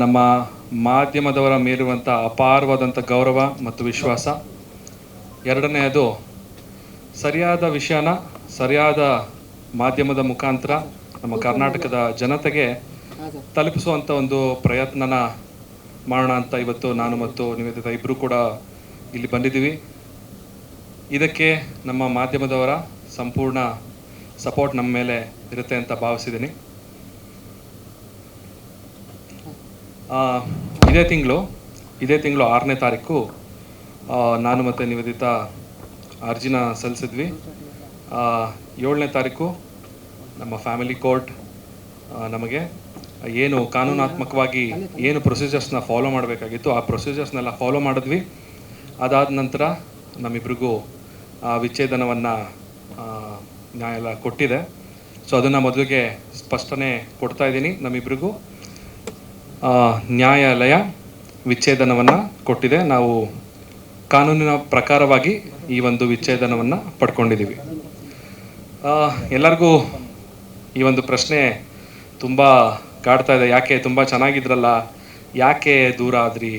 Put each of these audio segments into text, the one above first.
ನಮ್ಮ ಮಾಧ್ಯಮದವರ ಮೇಲಿರುವಂಥ ಅಪಾರವಾದಂಥ ಗೌರವ ಮತ್ತು ವಿಶ್ವಾಸ. ಎರಡನೆಯದು, ಸರಿಯಾದ ವಿಷಯನ ಸರಿಯಾದ ಮಾಧ್ಯಮದ ಮುಖಾಂತರ ನಮ್ಮ ಕರ್ನಾಟಕದ ಜನತೆಗೆ ತಲುಪಿಸುವಂಥ ಒಂದು ಪ್ರಯತ್ನನ ಮಾಡೋಣ ಅಂತ ಇವತ್ತು ನಾನು ಮತ್ತು ನಿವೇದಿತಾ ಇಬ್ಬರು ಕೂಡ ಇಲ್ಲಿ ಬಂದಿದ್ದೀವಿ. ಇದಕ್ಕೆ ನಮ್ಮ ಮಾಧ್ಯಮದವರ ಸಂಪೂರ್ಣ ಸಪೋರ್ಟ್ ನಮ್ಮ ಮೇಲೆ ಇರುತ್ತೆ ಅಂತ ಭಾವಿಸಿದ್ದೀನಿ. ಇದೇ ತಿಂಗಳು 6ನೇ ತಾರೀಕು ನಾನು ಮತ್ತು ನಿವೇದಿತಾ ಅರ್ಜಿನ ಸಲ್ಲಿಸಿದ್ವಿ. 7ನೇ ತಾರೀಕು ನಮ್ಮ ಫ್ಯಾಮಿಲಿ ಕೋರ್ಟ್ ನಮಗೆ ಏನು ಕಾನೂನಾತ್ಮಕವಾಗಿ ಏನು ಪ್ರೊಸೀಜರ್ಸ್ನ ಫಾಲೋ ಮಾಡಬೇಕಾಗಿತ್ತು ಆ ಪ್ರೊಸೀಜರ್ಸ್ನೆಲ್ಲ ಫಾಲೋ ಮಾಡಿದ್ವಿ. ಅದಾದ ನಂತರ ನಮ್ಮಿಬ್ರಿಗೂ ವಿಚ್ಛೇದನವನ್ನು ನ್ಯಾಯಾಲಯ ಕೊಟ್ಟಿದೆ. ಸೊ ಅದನ್ನು ಮೊದಲಿಗೆ ಸ್ಪಷ್ಟನೆ ಕೊಡ್ತಾ ಇದ್ದೀನಿ. ನಮ್ಮಿಬ್ರಿಗೂ ನ್ಯಾಯಾಲಯ ವಿಚ್ಛೇದನವನ್ನು ಕೊಟ್ಟಿದೆ. ನಾವು ಕಾನೂನಿನ ಪ್ರಕಾರವಾಗಿ ಈ ಒಂದು ವಿಚ್ಛೇದನವನ್ನು ಪಡ್ಕೊಂಡಿದ್ದೀವಿ. ಎಲ್ಲರಿಗೂ ಈ ಒಂದು ಪ್ರಶ್ನೆ ತುಂಬ ಕಾಡ್ತಾ ಇದೆ, ಯಾಕೆ ತುಂಬ ಚೆನ್ನಾಗಿದ್ರಲ್ಲ, ಯಾಕೆ ದೂರ ಆದ್ರಿ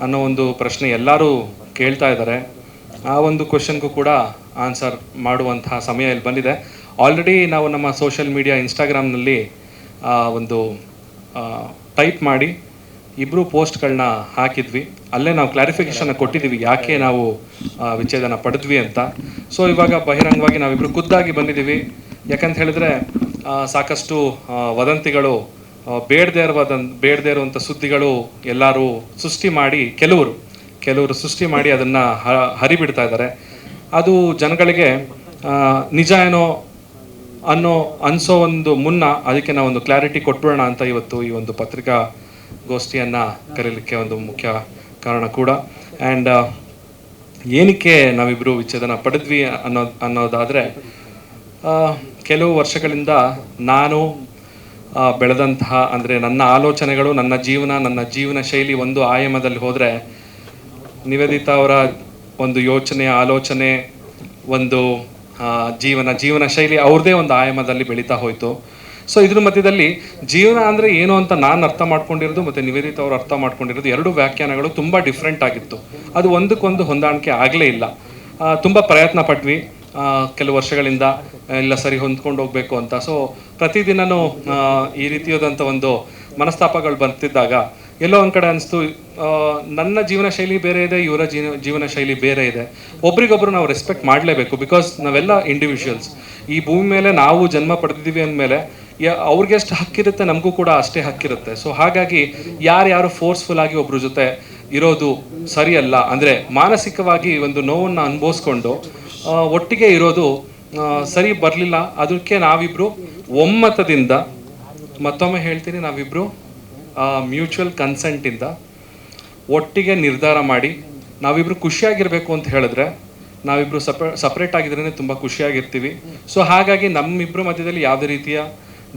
ಅನ್ನೋ ಒಂದು ಪ್ರಶ್ನೆ ಎಲ್ಲರೂ ಕೇಳ್ತಾ ಇದ್ದಾರೆ. ಆ ಒಂದು ಕ್ವೆಶನ್ಗೂ ಕೂಡ ಆನ್ಸರ್ ಮಾಡುವಂತಹ ಸಮಯ ಇಲ್ಲಿ ಬಂದಿದೆ. ಆಲ್ರೆಡಿ ನಾವು ನಮ್ಮ ಸೋಷಿಯಲ್ ಮೀಡಿಯಾ ಇನ್ಸ್ಟಾಗ್ರಾಮ್ನಲ್ಲಿ ಒಂದು ಟೈಪ್ ಮಾಡಿ ಇಬ್ಬರು ಪೋಸ್ಟ್ಗಳನ್ನ ಹಾಕಿದ್ವಿ. ಅಲ್ಲೇ ನಾವು ಕ್ಲಾರಿಫಿಕೇಷನ್ನ ಕೊಟ್ಟಿದ್ದೀವಿ ಯಾಕೆ ನಾವು ವಿಚ್ಛೇದನ ಪಡೆದ್ವಿ ಅಂತ. ಸೊ ಇವಾಗ ಬಹಿರಂಗವಾಗಿ ನಾವಿಬ್ಬರು ಖುದ್ದಾಗಿ ಬಂದಿದ್ದೀವಿ. ಯಾಕಂತ ಹೇಳಿದ್ರೆ ಸಾಕಷ್ಟು ವದಂತಿಗಳು, ಬೇಡದೇ ಇರುವಂಥ ಸುದ್ದಿಗಳು ಎಲ್ಲರೂ ಸೃಷ್ಟಿ ಮಾಡಿ ಕೆಲವರು ಸೃಷ್ಟಿ ಮಾಡಿ ಅದನ್ನು ಹರಿಬಿಡ್ತಾ ಇದ್ದಾರೆ. ಅದು ಜನಗಳಿಗೆ ನಿಜ ಏನೋ ಅನಿಸೋ ಒಂದು ಮುನ್ನ ಅದಕ್ಕೆ ನಾವು ಒಂದು ಕ್ಲಾರಿಟಿ ಕೊಟ್ಬಿಡೋಣ ಅಂತ ಇವತ್ತು ಈ ಒಂದು ಪತ್ರಿಕಾಗೋಷ್ಠಿಯನ್ನು ಕರೀಲಿಕ್ಕೆ ಒಂದು ಮುಖ್ಯ ಕಾರಣ ಕೂಡ. ಆ್ಯಂಡ್ ಏನಕ್ಕೆ ನಾವಿಬ್ಬರು ವಿಚ್ಛೇದನ ಪಡೆದ್ವಿ ಅನ್ನೋದಾದರೆ, ಕೆಲವು ವರ್ಷಗಳಿಂದ ನಾನು ಬೆಳೆದಂತಹ, ಅಂದರೆ ನನ್ನ ಆಲೋಚನೆಗಳು, ನನ್ನ ಜೀವನ ಶೈಲಿ ಒಂದು ಆಯಾಮದಲ್ಲಿ ಹೋದರೆ, ನಿವೇದಿತಾ ಅವರ ಒಂದು ಯೋಚನೆ, ಆಲೋಚನೆ, ಒಂದು ಜೀವನ ಶೈಲಿ ಅವ್ರದ್ದೇ ಒಂದು ಆಯಾಮದಲ್ಲಿ ಬೆಳೀತಾ ಹೋಯಿತು. ಸೊ ಇದ್ರ ಮಧ್ಯದಲ್ಲಿ ಜೀವನ ಅಂದರೆ ಏನು ಅಂತ ನಾನು ಅರ್ಥ ಮಾಡ್ಕೊಂಡಿರೋದು ಮತ್ತು ನಿವೇದಿತಾ ಅವರು ಅರ್ಥ ಮಾಡ್ಕೊಂಡಿರೋದು ಎರಡು ವ್ಯಾಖ್ಯಾನಗಳು ತುಂಬ ಡಿಫ್ರೆಂಟ್ ಆಗಿತ್ತು. ಅದು ಒಂದಕ್ಕೊಂದು ಹೊಂದಾಣಿಕೆ ಆಗಲೇ ಇಲ್ಲ. ತುಂಬ ಪ್ರಯತ್ನ ಪಟ್ವಿ ಕೆಲವು ವರ್ಷಗಳಿಂದ, ಇಲ್ಲ ಸರಿ ಹೊಂದ್ಕೊಂಡು ಹೋಗಬೇಕು ಅಂತ. ಸೊ ಪ್ರತಿದಿನವೂ ಈ ರೀತಿಯಾದಂಥ ಒಂದು ಮನಸ್ತಾಪಗಳು ಬರ್ತಿದ್ದಾಗ ಎಲ್ಲೋ ಒಂದು ಕಡೆ ಅನಿಸ್ತು, ನನ್ನ ಜೀವನ ಶೈಲಿ ಬೇರೆ ಇದೆ, ಇವರ ಜೀವನ ಶೈಲಿ ಬೇರೆ ಇದೆ. ಒಬ್ರಿಗೊಬ್ರು ನಾವು ರೆಸ್ಪೆಕ್ಟ್ ಮಾಡಲೇಬೇಕು. ಬಿಕಾಸ್ ನಾವೆಲ್ಲ ಇಂಡಿವಿಜುವಲ್ಸ್. ಈ ಭೂಮಿ ಮೇಲೆ ನಾವು ಜನ್ಮ ಪಡೆದಿದ್ದೀವಿ ಅಂದಮೇಲೆ ಅವ್ರಿಗೆ ಎಷ್ಟು ಹಕ್ಕಿರುತ್ತೆ, ನಮಗೂ ಕೂಡ ಅಷ್ಟೇ ಹಕ್ಕಿರುತ್ತೆ. ಸೊ ಹಾಗಾಗಿ ಯಾರು ಫೋರ್ಸ್ಫುಲ್ ಆಗಿ ಒಬ್ರ ಜೊತೆ ಇರೋದು ಸರಿಯಲ್ಲ. ಅಂದರೆ ಮಾನಸಿಕವಾಗಿ ಒಂದು ನೋವನ್ನು ಅನುಭವಿಸ್ಕೊಂಡು ಒಟ್ಟಿಗೆ ಇರೋದು ಸರಿ ಬರಲಿಲ್ಲ. ಅದಕ್ಕೆ ನಾವಿಬ್ಬರು ಒಮ್ಮತದಿಂದ, ಮತ್ತೊಮ್ಮೆ ಹೇಳ್ತೀನಿ, ನಾವಿಬ್ಬರು ಮ್ಯೂಚುವಲ್ ಕನ್ಸೆಂಟಿಂದ ಒಟ್ಟಿಗೆ ನಿರ್ಧಾರ ಮಾಡಿ ನಾವಿಬ್ಬರು ಖುಷಿಯಾಗಿರಬೇಕು ಅಂತ ಹೇಳಿದ್ರೆ, ನಾವಿಬ್ಬರು ಸಪ್ರೇಟ್ ಆಗಿದ್ರೇ ತುಂಬ ಖುಷಿಯಾಗಿರ್ತೀವಿ. ಸೊ ಹಾಗಾಗಿ ನಮ್ಮಿಬ್ಬರ ಮಧ್ಯದಲ್ಲಿ ಯಾವುದೇ ರೀತಿಯ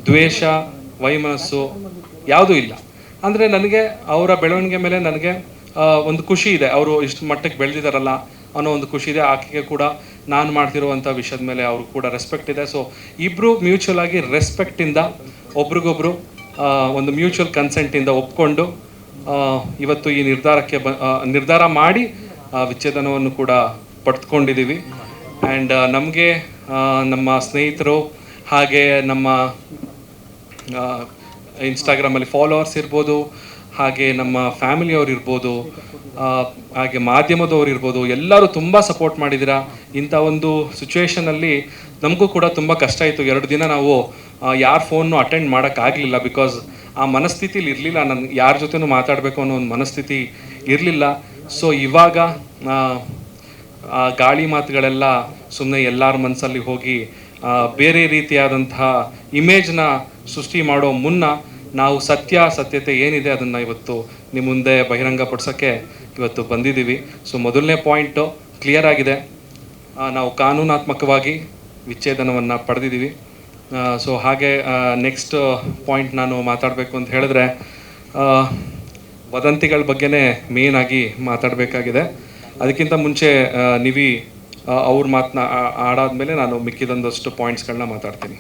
ದ್ವೇಷ, ವೈಮನಸ್ಸು ಯಾವುದೂ ಇಲ್ಲ. ಅಂದರೆ ನನಗೆ ಅವರ ಬೆಳವಣಿಗೆ ಮೇಲೆ ನನಗೆ ಒಂದು ಖುಷಿ ಇದೆ. ಅವರು ಇಷ್ಟು ಮಟ್ಟಕ್ಕೆ ಬೆಳೆದಿದ್ದಾರಲ್ಲ ಅನ್ನೋ ಒಂದು ಖುಷಿ ಇದೆ. ಆಕೆಗೆ ಕೂಡ ನಾನು ಮಾಡ್ತಿರುವಂಥ ವಿಷಯದ ಮೇಲೆ ಅವ್ರಿಗೆ ಕೂಡ ರೆಸ್ಪೆಕ್ಟ್ ಇದೆ. ಸೊ ಇಬ್ಬರು ಮ್ಯೂಚುವಲ್ ಆಗಿ ರೆಸ್ಪೆಕ್ಟಿಂದ ಒಬ್ರಿಗೊಬ್ರು ಒಂದು ಮ್ಯೂಚುವಲ್ ಕನ್ಸೆಂಟಿಂದ ಒಪ್ಕೊಂಡು ಇವತ್ತು ಈ ನಿರ್ಧಾರ ಮಾಡಿ ವಿಚ್ಛೇದನವನ್ನು ಕೂಡ ಪಡೆದುಕೊಂಡಿದ್ದೀವಿ. ಆ್ಯಂಡ್ ನಮಗೆ ನಮ್ಮ ಸ್ನೇಹಿತರು, ಹಾಗೆ ನಮ್ಮ ಇನ್ಸ್ಟಾಗ್ರಾಮಲ್ಲಿ ಫಾಲೋವರ್ಸ್ ಇರ್ಬೋದು, ಹಾಗೆ ನಮ್ಮ ಫ್ಯಾಮಿಲಿಯವ್ರು ಇರ್ಬೋದು, ಹಾಗೆ ಮಾಧ್ಯಮದವ್ರು ಇರ್ಬೋದು, ಎಲ್ಲರೂ ತುಂಬ ಸಪೋರ್ಟ್ ಮಾಡಿದ್ದೀರಾ. ಇಂಥ ಒಂದು ಸಿಚುವೇಷನಲ್ಲಿ ನಮಗೂ ಕೂಡ ತುಂಬ ಕಷ್ಟ ಆಯಿತು. 2 ದಿನ ನಾವು ಯಾರ ಫೋನ್ನು ಅಟೆಂಡ್ ಮಾಡೋಕ್ಕಾಗಲಿಲ್ಲ. ಬಿಕಾಸ್ ಆ ಮನಸ್ಥಿತಿಲಿ ಇರಲಿಲ್ಲ. ನನಗೆ ಯಾರ ಜೊತೆನೂ ಮಾತಾಡಬೇಕು ಅನ್ನೋ ಒಂದು ಮನಸ್ಥಿತಿ ಇರಲಿಲ್ಲ. ಸೊ ಇವಾಗ ಆ ಗಾಳಿ ಮಾತುಗಳೆಲ್ಲ ಸುಮ್ಮನೆ ಎಲ್ಲರ ಮನಸ್ಸಲ್ಲಿ ಹೋಗಿ ಬೇರೆ ರೀತಿಯಾದಂತಹ ಇಮೇಜ್ನ ಸೃಷ್ಟಿ ಮಾಡೋ ಮುನ್ನ ನಾವು ಸತ್ಯತೆ ಏನಿದೆ ಅದನ್ನು ಇವತ್ತು ನಿಮ್ಮ ಮುಂದೆ ಬಹಿರಂಗಪಡಿಸೋಕ್ಕೆ ಇವತ್ತು ಬಂದಿದ್ದೀವಿ. ಸೊ ಮೊದಲನೇ ಪಾಯಿಂಟು ಕ್ಲಿಯರ್ ಆಗಿದೆ. ನಾವು ಕಾನೂನಾತ್ಮಕವಾಗಿ ವಿಚ್ಛೇದನವನ್ನು ಪಡೆದಿದ್ದೀವಿ. ಸೊ ಹಾಗೆ ನೆಕ್ಸ್ಟ್ ಪಾಯಿಂಟ್ ನಾನು ಮಾತಾಡಬೇಕು ಅಂತ ಹೇಳಿದ್ರೆ, ವದಂತಿಗಳ ಬಗ್ಗೆನೇ ಮೇಯ್ನಾಗಿ ಮಾತಾಡಬೇಕಾಗಿದೆ. ಅದಕ್ಕಿಂತ ಮುಂಚೆ ಅವ್ರ ಮಾತನ್ನ ಆಡಾದ್ಮೇಲೆ ನಾನು ಮಿಕ್ಕಿದೊಂದಷ್ಟು ಪಾಯಿಂಟ್ಸ್ಗಳನ್ನ ಮಾತಾಡ್ತೀನಿ.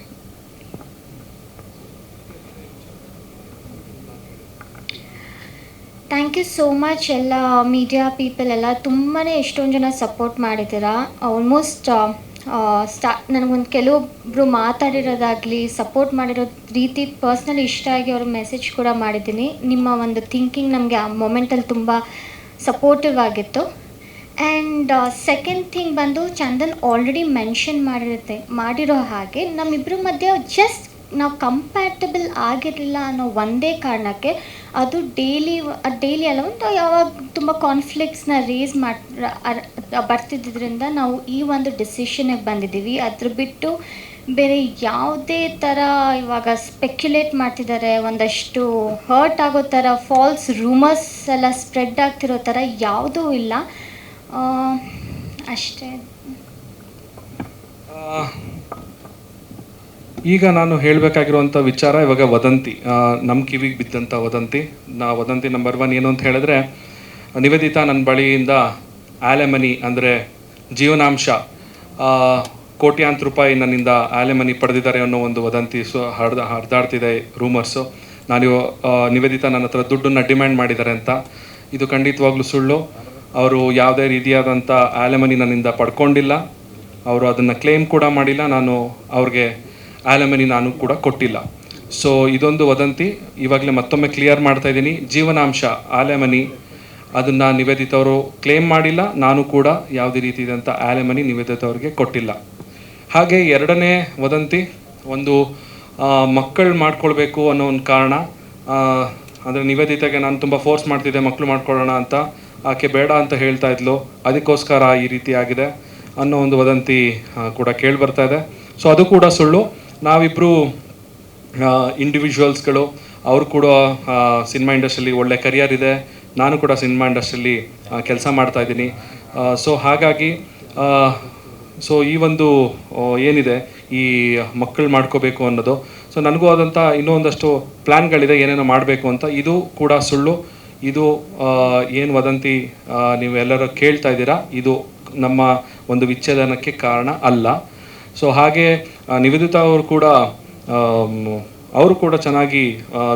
ಥ್ಯಾಂಕ್ ಯು ಸೋ ಮಚ್ ಎಲ್ಲ ಮೀಡಿಯಾ ಪೀಪಲ್ ಎಲ್ಲ ತುಂಬಾ ಎಷ್ಟೊಂದು ಜನ ಸಪೋರ್ಟ್ ಮಾಡಿದ್ದೀರಾ. ಆಲ್ಮೋಸ್ಟ್ ನನಗೊಂದು ಕೆಲವೊಬ್ಬರು ಮಾತಾಡಿರೋದಾಗಲಿ ಸಪೋರ್ಟ್ ಮಾಡಿರೋ ರೀತಿ ಪರ್ಸ್ನಲಿ ಇಷ್ಟ ಆಗಿ ಅವ್ರ ಮೆಸೇಜ್ ಕೂಡ ಮಾಡಿದ್ದೀನಿ. ನಿಮ್ಮ ಒಂದು ಥಿಂಕಿಂಗ್ ನಮಗೆ ಆ ಮೊಮೆಂಟಲ್ಲಿ ತುಂಬ ಸಪೋರ್ಟಿವ್ ಆಗಿತ್ತು. ಆ್ಯಂಡ್ ಸೆಕೆಂಡ್ ಥಿಂಗ್ ಬಂದು ಚಂದನ್ ಆಲ್ರೆಡಿ ಮೆನ್ಷನ್ ಮಾಡಿರೋ ಹಾಗೆ ನಮ್ಮಿಬ್ಬರ ಮಧ್ಯೆ ಜಸ್ಟ್ ನಾವು ಕಂಪ್ಯಾಟಬಲ್ ಆಗಿರಲಿಲ್ಲ ಅನ್ನೋ ಒಂದೇ ಕಾರಣಕ್ಕೆ ಅದು ಡೈಲಿ ಅಲ್ಲ, ಒಂದು ಯಾವಾಗ ತುಂಬ ಕಾನ್ಫ್ಲಿಕ್ಟ್ಸ್ನ ರೇಸ್ ಬರ್ತಿದ್ದರಿಂದ ನಾವು ಈ ಒಂದು ಡಿಸಿಷನ್ಗೆ ಬಂದಿದ್ದೀವಿ. ಅದ್ರ ಬಿಟ್ಟು ಬೇರೆ ಯಾವುದೇ ಥರ ಇವಾಗ ಸ್ಪೆಕ್ಯುಲೇಟ್ ಮಾಡ್ತಿದ್ದಾರೆ, ಒಂದಷ್ಟು ಹರ್ಟ್ ಆಗೋ ಥರ ಫಾಲ್ಸ್ ರೂಮರ್ಸ್ ಎಲ್ಲ ಸ್ಪ್ರೆಡ್ ಆಗ್ತಿರೋ ಥರ ಯಾವುದೂ ಇಲ್ಲ. ಅಷ್ಟೇ. ಈಗ ನಾನು ಹೇಳಬೇಕಾಗಿರುವಂಥ ವಿಚಾರ ಇವಾಗ ವದಂತಿ, ನಮ್ಮ ಕಿವಿಗೆ ಬಿದ್ದಂಥ ವದಂತಿ. ವದಂತಿ ನಂಬರ್ 1 ಏನು ಅಂತ ಹೇಳಿದ್ರೆ, ನಿವೇದಿತಾ ನನ್ನ ಬಳಿಯಿಂದ ಆಲೆಮನಿ ಅಂದರೆ ಜೀವನಾಂಶ ಕೋಟ್ಯಾಂತರ ರೂಪಾಯಿ ನನ್ನಿಂದ ಆಲೆಮನಿ ಪಡೆದಿದ್ದಾರೆ ಅನ್ನೋ ಒಂದು ವದಂತಿ ಹರಿದಾಡ್ತಿದೆ, ರೂಮರ್ಸು. ನಿವೇದಿತಾ ನನ್ನ ಹತ್ರ ದುಡ್ಡನ್ನು ಡಿಮ್ಯಾಂಡ್ ಮಾಡಿದ್ದಾರೆ ಅಂತ. ಇದು ಖಂಡಿತವಾಗ್ಲೂ ಸುಳ್ಳು. ಅವರು ಯಾವುದೇ ರೀತಿಯಾದಂಥ ಆಲೆಮನಿ ನನ್ನಿಂದ ಪಡ್ಕೊಂಡಿಲ್ಲ. ಅವರು ಅದನ್ನು ಕ್ಲೇಮ್ ಕೂಡ ಮಾಡಿಲ್ಲ. ನಾನು ಅವ್ರಿಗೆ ಆಲೆಮನಿ ನಾನು ಕೂಡ ಕೊಟ್ಟಿಲ್ಲ. ಸೊ ಇದೊಂದು ವದಂತಿ. ಇವಾಗಲೇ ಮತ್ತೊಮ್ಮೆ ಕ್ಲಿಯರ್ ಮಾಡ್ತಾ ಇದ್ದೀನಿ, ಜೀವನಾಂಶ ಆಲೆಮನಿ ಅದನ್ನು ನಿವೇದಿತ ಅವರು ಕ್ಲೇಮ್ ಮಾಡಿಲ್ಲ. ನಾನು ಕೂಡ ಯಾವುದೇ ರೀತಿಯಾದಂಥ ಆಲೆಮನಿ ನಿವೇದಿತ ಅವ್ರಿಗೆ ಕೊಟ್ಟಿಲ್ಲ. ಹಾಗೆ ಎರಡನೇ ವದಂತಿ, ಒಂದು ಮಕ್ಕಳು ಮಾಡ್ಕೊಳ್ಬೇಕು ಅನ್ನೋ ಒಂದು ಕಾರಣ. ಅಂದರೆ ನಿವೇದಿತೆಗೆ ನಾನು ತುಂಬ ಫೋರ್ಸ್ ಮಾಡ್ತಿದ್ದೆ ಮಕ್ಕಳು ಮಾಡ್ಕೊಳ್ಳೋಣ ಅಂತ. ಆಕೆ ಬೇಡ ಅಂತ ಹೇಳ್ತಾ ಇದ್ಲು, ಅದಕ್ಕೋಸ್ಕರ ಈ ರೀತಿ ಆಗಿದೆ ಅನ್ನೋ ಒಂದು ವದಂತಿ ಕೂಡ ಕೇಳಿ ಬರ್ತಾ ಇದೆ. ಸೊ ಅದು ಕೂಡ ಸುಳ್ಳು. ನಾವಿಬ್ಬರು ಇಂಡಿವಿಜುವಲ್ಸ್ಗಳು. ಅವರು ಕೂಡ ಸಿನಿಮಾ ಇಂಡಸ್ಟ್ರಿಯಲ್ಲಿ ಒಳ್ಳೆ ಕರಿಯರ್ ಇದೆ, ನಾನು ಕೂಡ ಸಿನಿಮಾ ಇಂಡಸ್ಟ್ರಿಯಲ್ಲಿ ಕೆಲಸ ಮಾಡ್ತಾಯಿದ್ದೀನಿ. ಸೊ ಹಾಗಾಗಿ ಈ ಒಂದು ಏನಿದೆ ಈ ಮಕ್ಕಳು ಮಾಡ್ಕೋಬೇಕು ಅನ್ನೋದು, ಸೊ ನನಗೂ ಆದಂಥ ಇನ್ನೂ ಒಂದಷ್ಟು ಪ್ಲ್ಯಾನ್ಗಳಿದೆ ಏನೇನೋ ಮಾಡಬೇಕು ಅಂತ. ಇದು ಕೂಡ ಸುಳ್ಳು. ಇದು ಏನು ವದಂತಿ ನೀವು ಎಲ್ಲರೂ ಕೇಳ್ತಾ ಇದ್ದೀರಾ, ಇದು ನಮ್ಮ ಒಂದು ವಿಚ್ಛೇದನಕ್ಕೆ ಕಾರಣ ಅಲ್ಲ. ಸೊ ಹಾಗೆ ನಿವೇದಿತಾ ಅವರು ಕೂಡ ಚೆನ್ನಾಗಿ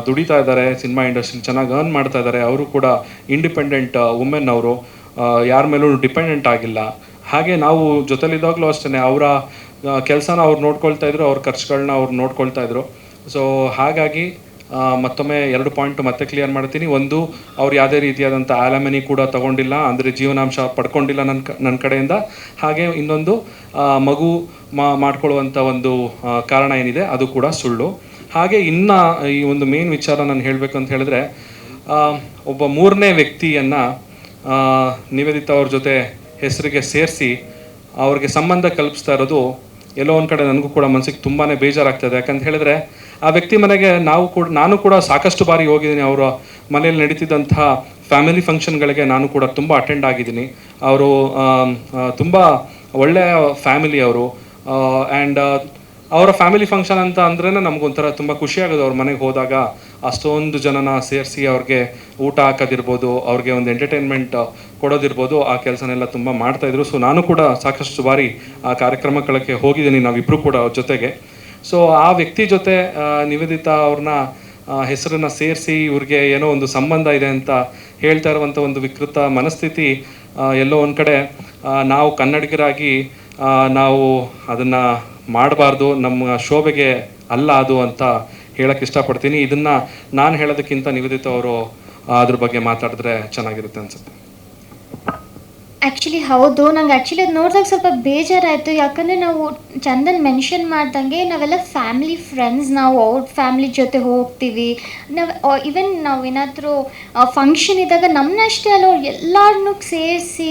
ದುಡಿತಾ ಇದ್ದಾರೆ, ಸಿನಿಮಾ ಇಂಡಸ್ಟ್ರಿ ಚೆನ್ನಾಗಿ ಅರ್ನ್ ಮಾಡ್ತಾ ಇದ್ದಾರೆ. ಅವರು ಕೂಡ ಇಂಡಿಪೆಂಡೆಂಟ್ ವುಮೆನ್, ಅವರು ಯಾರ ಮೇಲೂ ಡಿಪೆಂಡೆಂಟ್ ಆಗಿಲ್ಲ. ಹಾಗೆ ನಾವು ಜೊತೆಲಿದ್ದಾಗಲೂ ಅಷ್ಟೇ ಅವರ ಕೆಲಸನ ಅವ್ರು ನೋಡ್ಕೊಳ್ತಾ ಇದ್ರು, ಅವ್ರ ಖರ್ಚುಗಳನ್ನ ಅವ್ರು ನೋಡ್ಕೊಳ್ತಾ ಇದ್ರು. ಸೊ ಹಾಗಾಗಿ ಮತ್ತೊಮ್ಮೆ 2 ಪಾಯಿಂಟ್ ಮತ್ತೆ ಕ್ಲಿಯರ್ ಮಾಡ್ತೀನಿ. ಒಂದು, ಅವ್ರು ಯಾವುದೇ ರೀತಿಯಾದಂಥ ಆಲೆಮನಿ ಕೂಡ ತಗೊಂಡಿಲ್ಲ, ಅಂದರೆ ಜೀವನಾಂಶ ಪಡ್ಕೊಂಡಿಲ್ಲ ನನ್ನ ಕಡೆಯಿಂದ. ಹಾಗೆ ಇನ್ನೊಂದು, ಮಗು ಮಾಡ್ಕೊಳ್ಳುವಂಥ ಒಂದು ಕಾರಣ ಏನಿದೆ ಅದು ಕೂಡ ಸುಳ್ಳು. ಹಾಗೆ ಇನ್ನು ಈ ಒಂದು ಮೇನ್ ವಿಚಾರ ನಾನು ಹೇಳಬೇಕು ಅಂತ ಹೇಳಿದ್ರೆ, ಒಬ್ಬ 3ನೇ ವ್ಯಕ್ತಿಯನ್ನು ನಿವೇದಿತಾ ಅವ್ರ ಜೊತೆ ಹೆಸರಿಗೆ ಸೇರಿಸಿ ಅವ್ರಿಗೆ ಸಂಬಂಧ ಕಲ್ಪಿಸ್ತಾ ಇರೋದು ಎಲ್ಲೋ ಒಂದು ಕಡೆ ನನಗೂ ಕೂಡ ಮನಸ್ಸಿಗೆ ತುಂಬಾ ಬೇಜಾರಾಗ್ತದೆ. ಯಾಕಂತ ಹೇಳಿದ್ರೆ ಆ ವ್ಯಕ್ತಿ ಮನೆಗೆ ನಾನು ಕೂಡ ಸಾಕಷ್ಟು ಬಾರಿ ಹೋಗಿದ್ದೀನಿ. ಅವರ ಮನೆಯಲ್ಲಿ ನಡೀತಿದ್ದಂತಹ ಫ್ಯಾಮಿಲಿ ಫಂಕ್ಷನ್ಗಳಿಗೆ ನಾನು ಕೂಡ ತುಂಬ ಅಟೆಂಡ್ ಆಗಿದ್ದೀನಿ. ಅವರು ತುಂಬ ಒಳ್ಳೆಯ ಫ್ಯಾಮಿಲಿ ಅವರು. ಆ್ಯಂಡ್ ಅವರ ಫ್ಯಾಮಿಲಿ ಫಂಕ್ಷನ್ ಅಂತ ಅಂದ್ರೇ ನಮಗೊಂಥರ ತುಂಬ ಖುಷಿಯಾಗೋದು. ಅವ್ರ ಮನೆಗೆ ಹೋದಾಗ ಅಷ್ಟೊಂದು ಜನನ ಸೇರಿಸಿ ಅವ್ರಿಗೆ ಊಟ ಹಾಕೋದಿರ್ಬೋದು, ಅವ್ರಿಗೆ ಒಂದು ಎಂಟರ್ಟೈನ್ಮೆಂಟ್ ಕೊಡೋದಿರ್ಬೋದು, ಆ ಕೆಲಸನೆಲ್ಲ ತುಂಬ ಮಾಡ್ತಾಯಿದ್ರು. ಸೊ ನಾನು ಕೂಡ ಸಾಕಷ್ಟು ಬಾರಿ ಆ ಕಾರ್ಯಕ್ರಮಗಳಿಗೆ ಹೋಗಿದ್ದೀನಿ, ನಾವಿಬ್ಬರು ಕೂಡ ಅವ್ರ ಜೊತೆಗೆ. ಸೊ ಆ ವ್ಯಕ್ತಿ ಜೊತೆ ನಿವೇದಿತಾ ಅವ್ರನ್ನ ಹೆಸರನ್ನು ಸೇರಿಸಿ ಇವ್ರಿಗೆ ಏನೋ ಒಂದು ಸಂಬಂಧ ಇದೆ ಅಂತ ಹೇಳ್ತಾ ಇರುವಂಥ ಒಂದು ವಿಕೃತ ಮನಸ್ಥಿತಿ ಎಲ್ಲೋ ಒಂದು ಕಡೆ ನಾವು ಕನ್ನಡಿಗರಾಗಿ ನಾವು ಅದನ್ನು ಮಾಡಬಾರ್ದು, ನಮ್ಮ ಶೋಭೆಗೆ ಅಲ್ಲ ಅದು ಅಂತ ಹೇಳಕ್ಕೆ ಇಷ್ಟಪಡ್ತೀನಿ. ಇದನ್ನು ನಾನು ಹೇಳೋದಕ್ಕಿಂತ ನಿವೇದಿತಾ ಅವರು ಅದ್ರ ಬಗ್ಗೆ ಮಾತಾಡಿದ್ರೆ ಚೆನ್ನಾಗಿರುತ್ತೆ ಅನ್ಸುತ್ತೆ. ಆ್ಯಕ್ಚುಲಿ ಹೌದು, ನಂಗೆ ಆ್ಯಕ್ಚುಲಿ ಅದು ನೋಡಿದಾಗ ಸ್ವಲ್ಪ ಬೇಜಾರಾಯಿತು. ಯಾಕಂದರೆ ನಾವು ಚಂದನ್ ಮೆನ್ಷನ್ ಮಾಡ್ದಂಗೆ ನಾವೆಲ್ಲ ಫ್ಯಾಮಿಲಿ ಫ್ರೆಂಡ್ಸ್, ನಾವು ಅವ್ರ ಫ್ಯಾಮಿಲಿ ಜೊತೆ ಹೋಗ್ತೀವಿ. ಈವನ್ ನಾವು ಏನಾದರೂ ಫಂಕ್ಷನ್ ಇದ್ದಾಗ ನಮ್ಮನ್ನಷ್ಟೇ ಅಲ್ಲ, ಅವ್ರು ಎಲ್ಲರನ್ನೂ ಸೇರಿಸಿ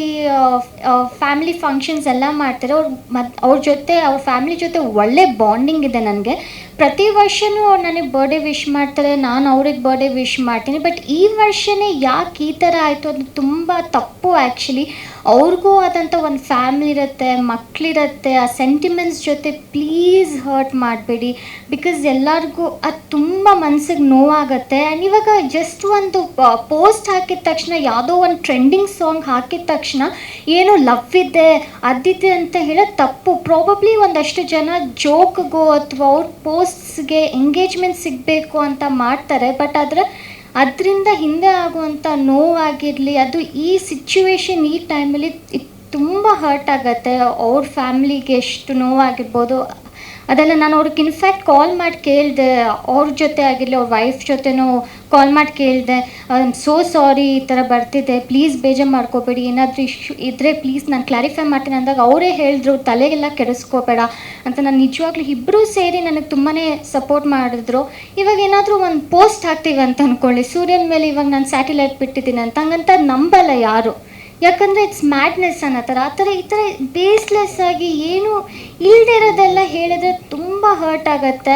ಫ್ಯಾಮಿಲಿ ಫಂಕ್ಷನ್ಸ್ ಎಲ್ಲ ಮಾಡ್ತಾರೆ. ಅವ್ರ ಜೊತೆ, ಅವ್ರ ಫ್ಯಾಮಿಲಿ ಜೊತೆ ಒಳ್ಳೆ ಬಾಂಡಿಂಗ್ ಇದೆ ನನಗೆ. ಪ್ರತಿ ವರ್ಷವೂ ಅವ್ರು ನನಗೆ ಬರ್ಡೇ ವಿಶ್ ಮಾಡ್ತಾರೆ, ನಾನು ಅವ್ರಿಗೆ ಬರ್ಡೇ ವಿಶ್ ಮಾಡ್ತೀನಿ. ಬಟ್ ಈ ವರ್ಷವೇ ಯಾಕೆ ಈ ಥರ ಆಯಿತು ಅದು ತುಂಬ ತಪ್ಪು. ಆ್ಯಕ್ಚುಲಿ ಅವ್ರಿಗೂ ಆದಂಥ ಒಂದು ಫ್ಯಾಮಿಲಿ ಇರುತ್ತೆ, ಮಕ್ಕಳಿರುತ್ತೆ. ಆ ಸೆಂಟಿಮೆಂಟ್ಸ್ ಜೊತೆ ಪ್ಲೀಸ್ ಹರ್ಟ್ ಮಾಡಬೇಡಿ. ಬಿಕಾಸ್ ಎಲ್ಲರಿಗೂ ಅದು ತುಂಬ ಮನಸ್ಸಿಗೆ ನೋವಾಗುತ್ತೆ. ಆ್ಯಂಡ್ ಇವಾಗ ಜಸ್ಟ್ ಒಂದು ಪೋಸ್ಟ್ ಹಾಕಿದ ತಕ್ಷಣ, ಯಾವುದೋ ಒಂದು ಟ್ರೆಂಡಿಂಗ್ ಸಾಂಗ್ ಹಾಕಿದ ತಕ್ಷಣ ಏನೋ ಲವ್ ಇದೆ ಅದಿದೆ ಅಂತ ಹೇಳೋದು ತಪ್ಪು. ಪ್ರಾಬಬ್ಲಿ ಒಂದಷ್ಟು ಜನ ಜೋಕ್ಗೋ ಅಥವಾ ಅವ್ರ ಪೋಸ್ಟ್ಸ್ಗೆ ಎಂಗೇಜ್ಮೆಂಟ್ ಸಿಗಬೇಕು ಅಂತ ಮಾಡ್ತಾರೆ. ಬಟ್ ಆದರೆ ಅದರಿಂದ ಹಿಂದೆ ಆಗುವಂಥ ನೋವಾಗಿರಲಿ, ಅದು ಈ ಸಿಚುವೇಶನ್ ಈ ಟೈಮಲ್ಲಿ ತುಂಬ ಹರ್ಟ್ ಆಗುತ್ತೆ. ಅವ್ರ ಫ್ಯಾಮ್ಲಿಗೆ ಎಷ್ಟು ನೋವಾಗಿರ್ಬೋದು ಅದೆಲ್ಲ. ನಾನು ಅವ್ರಿಗೆ ಇನ್ಫ್ಯಾಕ್ಟ್ ಕಾಲ್ ಮಾಡಿ ಕೇಳಿದೆ, ಅವ್ರ ಜೊತೆ ಆಗಿರಲಿ ಅವ್ರ ವೈಫ್ ಜೊತೆನೂ ಕಾಲ್ ಮಾಡಿ ಕೇಳಿದೆ, ಐ ಆಮ್ ಸೋ ಸಾರಿ ಈ ಥರ ಬರ್ತಿದ್ದೆ, ಪ್ಲೀಸ್ ಬೇಜಾರು ಮಾಡ್ಕೋಬೇಡಿ, ಏನಾದರೂ ಇಶ್ಯೂ ಇದ್ದರೆ ಪ್ಲೀಸ್ ನಾನು ಕ್ಲಾರಿಫೈ ಮಾಡ್ತೀನಿ ಅಂದಾಗ ಅವರೇ ಹೇಳಿದ್ರು ತಲೆಗೆಲ್ಲ ಕೆಡಿಸ್ಕೋಬೇಡ ಅಂತ. ನಾನು ನಿಜವಾಗ್ಲೂ ಇಬ್ಬರೂ ಸೇರಿ ನನಗೆ ತುಂಬಾ ಸಪೋರ್ಟ್ ಮಾಡಿದ್ರು. ಇವಾಗ ಏನಾದರೂ ಒಂದು ಪೋಸ್ಟ್ ಹಾಕ್ತೀವಿ ಅಂತ ಅಂದ್ಕೊಳ್ಳಿ, ಸೂರ್ಯನ ಮೇಲೆ ಇವಾಗ ನಾನು ಸ್ಯಾಟಲೈಟ್ ಬಿಟ್ಟಿದ್ದೀನಿ ಅಂತ, ಹಂಗಂತ ನಂಬಲ್ಲ ಯಾರು, ಯಾಕಂದರೆ ಇಟ್ಸ್ ಮ್ಯಾಡ್ನೆಸ್ ಅನ್ನೋ ಥರ. ಆ ಥರ ಈ ಥರ ಬೇಸ್ಲೆಸ್ ಆಗಿ ಏನು ಇಲ್ಲದೆ ಇರೋದೆಲ್ಲ ಹೇಳಿದ್ರೆ ತುಂಬ ಹರ್ಟ್ ಆಗುತ್ತೆ.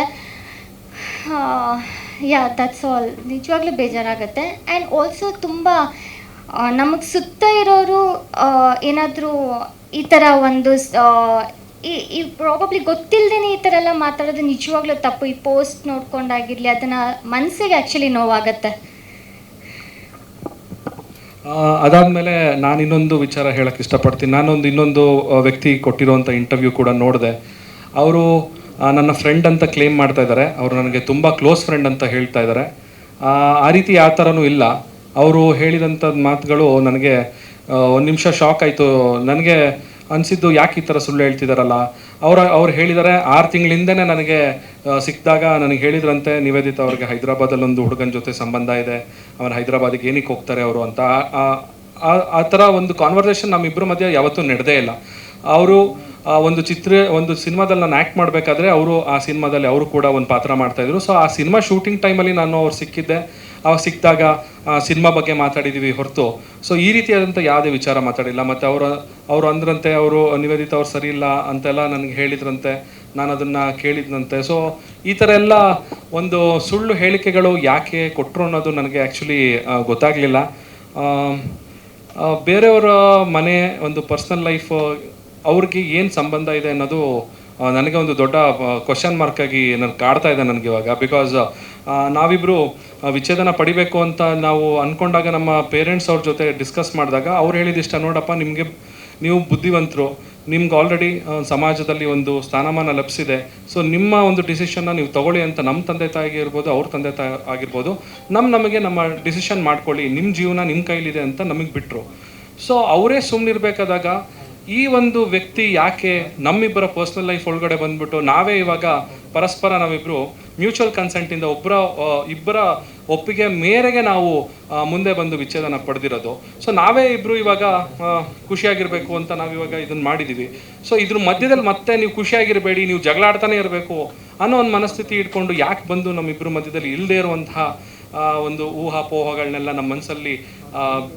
Yeah that's all. ನಿಜವಾಗ್ಲೂ ಬೇಜಾರಾಗುತ್ತೆ. ಆ್ಯಂಡ್ ಆಲ್ಸೋ ತುಂಬ ನಮಗೆ ಸುತ್ತ ಇರೋರು ಏನಾದರೂ ಈ ಥರ ಒಂದು ಈ ಪ್ರಾಬಬ್ಲಿ ಗೊತ್ತಿಲ್ಲದೇ ಈ ಥರ ಎಲ್ಲ ಮಾತಾಡೋದು ನಿಜವಾಗ್ಲೂ ತಪ್ಪು. ಈ ಪೋಸ್ಟ್ ನೋಡ್ಕೊಂಡಾಗಿರಲಿ ಅದನ್ನು ಮನಸ್ಸಿಗೆ ಆ್ಯಕ್ಚುಲಿ ನೋವಾಗುತ್ತೆ. ಅದಾದಮೇಲೆ ನಾನು ಇನ್ನೊಂದು ವಿಚಾರ ಹೇಳೋಕ್ಕೆ ಇಷ್ಟಪಡ್ತೀನಿ. ಇನ್ನೊಂದು ವ್ಯಕ್ತಿ ಕೊಟ್ಟಿರೋವಂಥ ಇಂಟರ್ವ್ಯೂ ಕೂಡ ನೋಡಿದೆ. ಅವರು ನನ್ನ ಫ್ರೆಂಡ್ ಅಂತ ಕ್ಲೇಮ್ ಮಾಡ್ತಾ ಇದ್ದಾರೆ, ಅವರು ನನಗೆ ತುಂಬ ಕ್ಲೋಸ್ ಫ್ರೆಂಡ್ ಅಂತ ಹೇಳ್ತಾ ಇದ್ದಾರೆ. ಆ ರೀತಿ ಯಾವ ಥರನೂ ಇಲ್ಲ. ಅವರು ಹೇಳಿದಂಥ ಮಾತುಗಳು ನನಗೆ ಒಂದು ನಿಮಿಷ ಶಾಕ್ ಆಯಿತು. ನನಗೆ ಅನಿಸಿದ್ದು ಯಾಕೆ ಈ ಥರ ಸುಳ್ಳು ಹೇಳ್ತಿದ್ದಾರಲ್ಲ. ಅವ್ರು ಹೇಳಿದ್ದಾರೆ 6 ತಿಂಗಳಿಂದನೇ ನನಗೆ ಸಿಕ್ಕಿದಾಗ ನನಗೆ ಹೇಳಿದ್ರಂತೆ, ನಿವೇದಿತಾ ಅವ್ರಿಗೆ ಹೈದರಾಬಾದಲ್ಲಿ ಒಂದು ಹುಡುಗನ ಜೊತೆ ಸಂಬಂಧ ಇದೆ, ಅವನು ಹೈದರಾಬಾದಿಗೆ ಏನಕ್ಕೆ ಹೋಗ್ತಾರೆ ಅವರು ಅಂತ. ಆ ಥರ ಒಂದು ಕಾನ್ವರ್ಸೇಷನ್ ನಮ್ಮಿಬ್ಬರ ಮಧ್ಯೆ ಯಾವತ್ತೂ ನಡೆದೇ ಇಲ್ಲ. ಅವರು ಒಂದು ಸಿನಿಮಾದಲ್ಲಿ ನಾನು ಆ್ಯಕ್ಟ್ ಮಾಡಬೇಕಾದ್ರೆ ಅವರು ಆ ಸಿನಿಮಾದಲ್ಲಿ ಅವರು ಕೂಡ ಒಂದು ಪಾತ್ರ ಮಾಡ್ತಾಯಿದ್ರು. ಸೊ ಆ ಸಿನಿಮಾ ಶೂಟಿಂಗ್ ಟೈಮಲ್ಲಿ ನಾನು ಅವ್ರು ಸಿಕ್ಕಿದ್ದೆ. ಅವಾಗ ಸಿಕ್ಕಿದಾಗ ಸಿನಿಮಾ ಬಗ್ಗೆ ಮಾತಾಡಿದ್ದೀವಿ ಹೊರತು ಸೊ ಈ ರೀತಿಯಾದಂಥ ಯಾವುದೇ ವಿಚಾರ ಮಾತಾಡಿಲ್ಲ. ಮತ್ತು ಅವರು ಅಂದ್ರಂತೆ ಅವರು ನಿವೇದಿತಾ ಅವ್ರು ಸರಿ ಇಲ್ಲ ಅಂತೆಲ್ಲ ನನಗೆ ಹೇಳಿದ್ರಂತೆ, ನಾನು ಅದನ್ನು ಕೇಳಿದ್ನಂತೆ. ಸೊ ಈ ಥರ ಎಲ್ಲ ಒಂದು ಸುಳ್ಳು ಹೇಳಿಕೆಗಳು ಯಾಕೆ ಕೊಟ್ಟರು ಅನ್ನೋದು ನನಗೆ ಆ್ಯಕ್ಚುಲಿ ಗೊತ್ತಾಗಲಿಲ್ಲ. ಬೇರೆಯವರ ಮನೆ ಒಂದು ಪರ್ಸ್ನಲ್ ಲೈಫ್ ಅವ್ರಿಗೆ ಏನು ಸಂಬಂಧ ಇದೆ ಅನ್ನೋದು ನನಗೆ ಒಂದು ದೊಡ್ಡ ಕ್ವಶನ್ ಮಾರ್ಕ್ ಆಗಿ ನನಗೆ ಕಾಡ್ತಾ ಇದೆ ನನಗೆ ಇವಾಗ. ಬಿಕಾಸ್ ನಾವಿಬ್ಬರು ವಿಚ್ಛೇದನ ಪಡಿಬೇಕು ಅಂತ ನಾವು ಅಂದ್ಕೊಂಡಾಗ ನಮ್ಮ ಪೇರೆಂಟ್ಸ್ ಅವ್ರ ಜೊತೆ ಡಿಸ್ಕಸ್ ಮಾಡಿದಾಗ ಅವ್ರು ಹೇಳಿದಿಷ್ಟ, ನೋಡಪ್ಪ ನೀವು ಬುದ್ಧಿವಂತರು, ನಿಮ್ಗೆ ಆಲ್ರೆಡಿ ಸಮಾಜದಲ್ಲಿ ಒಂದು ಸ್ಥಾನಮಾನ ಲಭಿಸಿದೆ, ಸೊ ನಿಮ್ಮ ಒಂದು ಡಿಸಿಷನ್ನ ನೀವು ತಗೊಳ್ಳಿ ಅಂತ ನಮ್ಮ ತಂದೆ ತಾಯಿಗೆ ಇರ್ಬೋದು, ಅವ್ರ ತಂದೆ ತಾಯಿ ಆಗಿರ್ಬೋದು, ನಮಗೆ ನಮ್ಮ ಡಿಸಿಷನ್ ಮಾಡ್ಕೊಳ್ಳಿ, ನಿಮ್ಮ ಜೀವನ ನಿಮ್ಮ ಕೈಲಿದೆ ಅಂತ ನಮಗೆ ಬಿಟ್ಟರು. ಸೊ ಅವರೇ ಸುಮ್ಮನಿರ್ಬೇಕಾದಾಗ ಈ ಒಂದು ವ್ಯಕ್ತಿ ಯಾಕೆ ನಮ್ಮಿಬ್ಬರ ಪರ್ಸ್ನಲ್ ಲೈಫ್ ಒಳಗಡೆ ಬಂದ್ಬಿಟ್ಟು ನಾವೇ ಇವಾಗ ಪರಸ್ಪರ ನಾವಿಬ್ಬರು ಮ್ಯೂಚುವಲ್ ಕನ್ಸೆಂಟಿಂದ ಇಬ್ಬರ ಒಪ್ಪಿಗೆ ಮೇರೆಗೆ ನಾವು ಮುಂದೆ ಬಂದು ವಿಚ್ಛೇದನ ಪಡೆದಿರೋದು. ಸೊ ನಾವೇ ಇಬ್ಬರು ಇವಾಗ ಖುಷಿಯಾಗಿರಬೇಕು ಅಂತ ನಾವಿವಾಗ ಇದನ್ನು ಮಾಡಿದ್ದೀವಿ. ಸೊ ಇದ್ರ ಮಧ್ಯದಲ್ಲಿ ಮತ್ತೆ ನೀವು ಖುಷಿಯಾಗಿರಬೇಡಿ, ನೀವು ಜಗಳಾಡ್ತಾನೆ ಇರಬೇಕು ಅನ್ನೋ ಒಂದು ಮನಸ್ಥಿತಿ ಇಟ್ಕೊಂಡು ಯಾಕೆ ಬಂದು ನಮ್ಮಿಬ್ಬರ ಮಧ್ಯದಲ್ಲಿ ಇಲ್ಲದೆ ಇರುವಂತಹ ಒಂದು ಊಹಾಪೋಹಗಳನ್ನೆಲ್ಲ ನಮ್ಮ ಮನಸ್ಸಲ್ಲಿ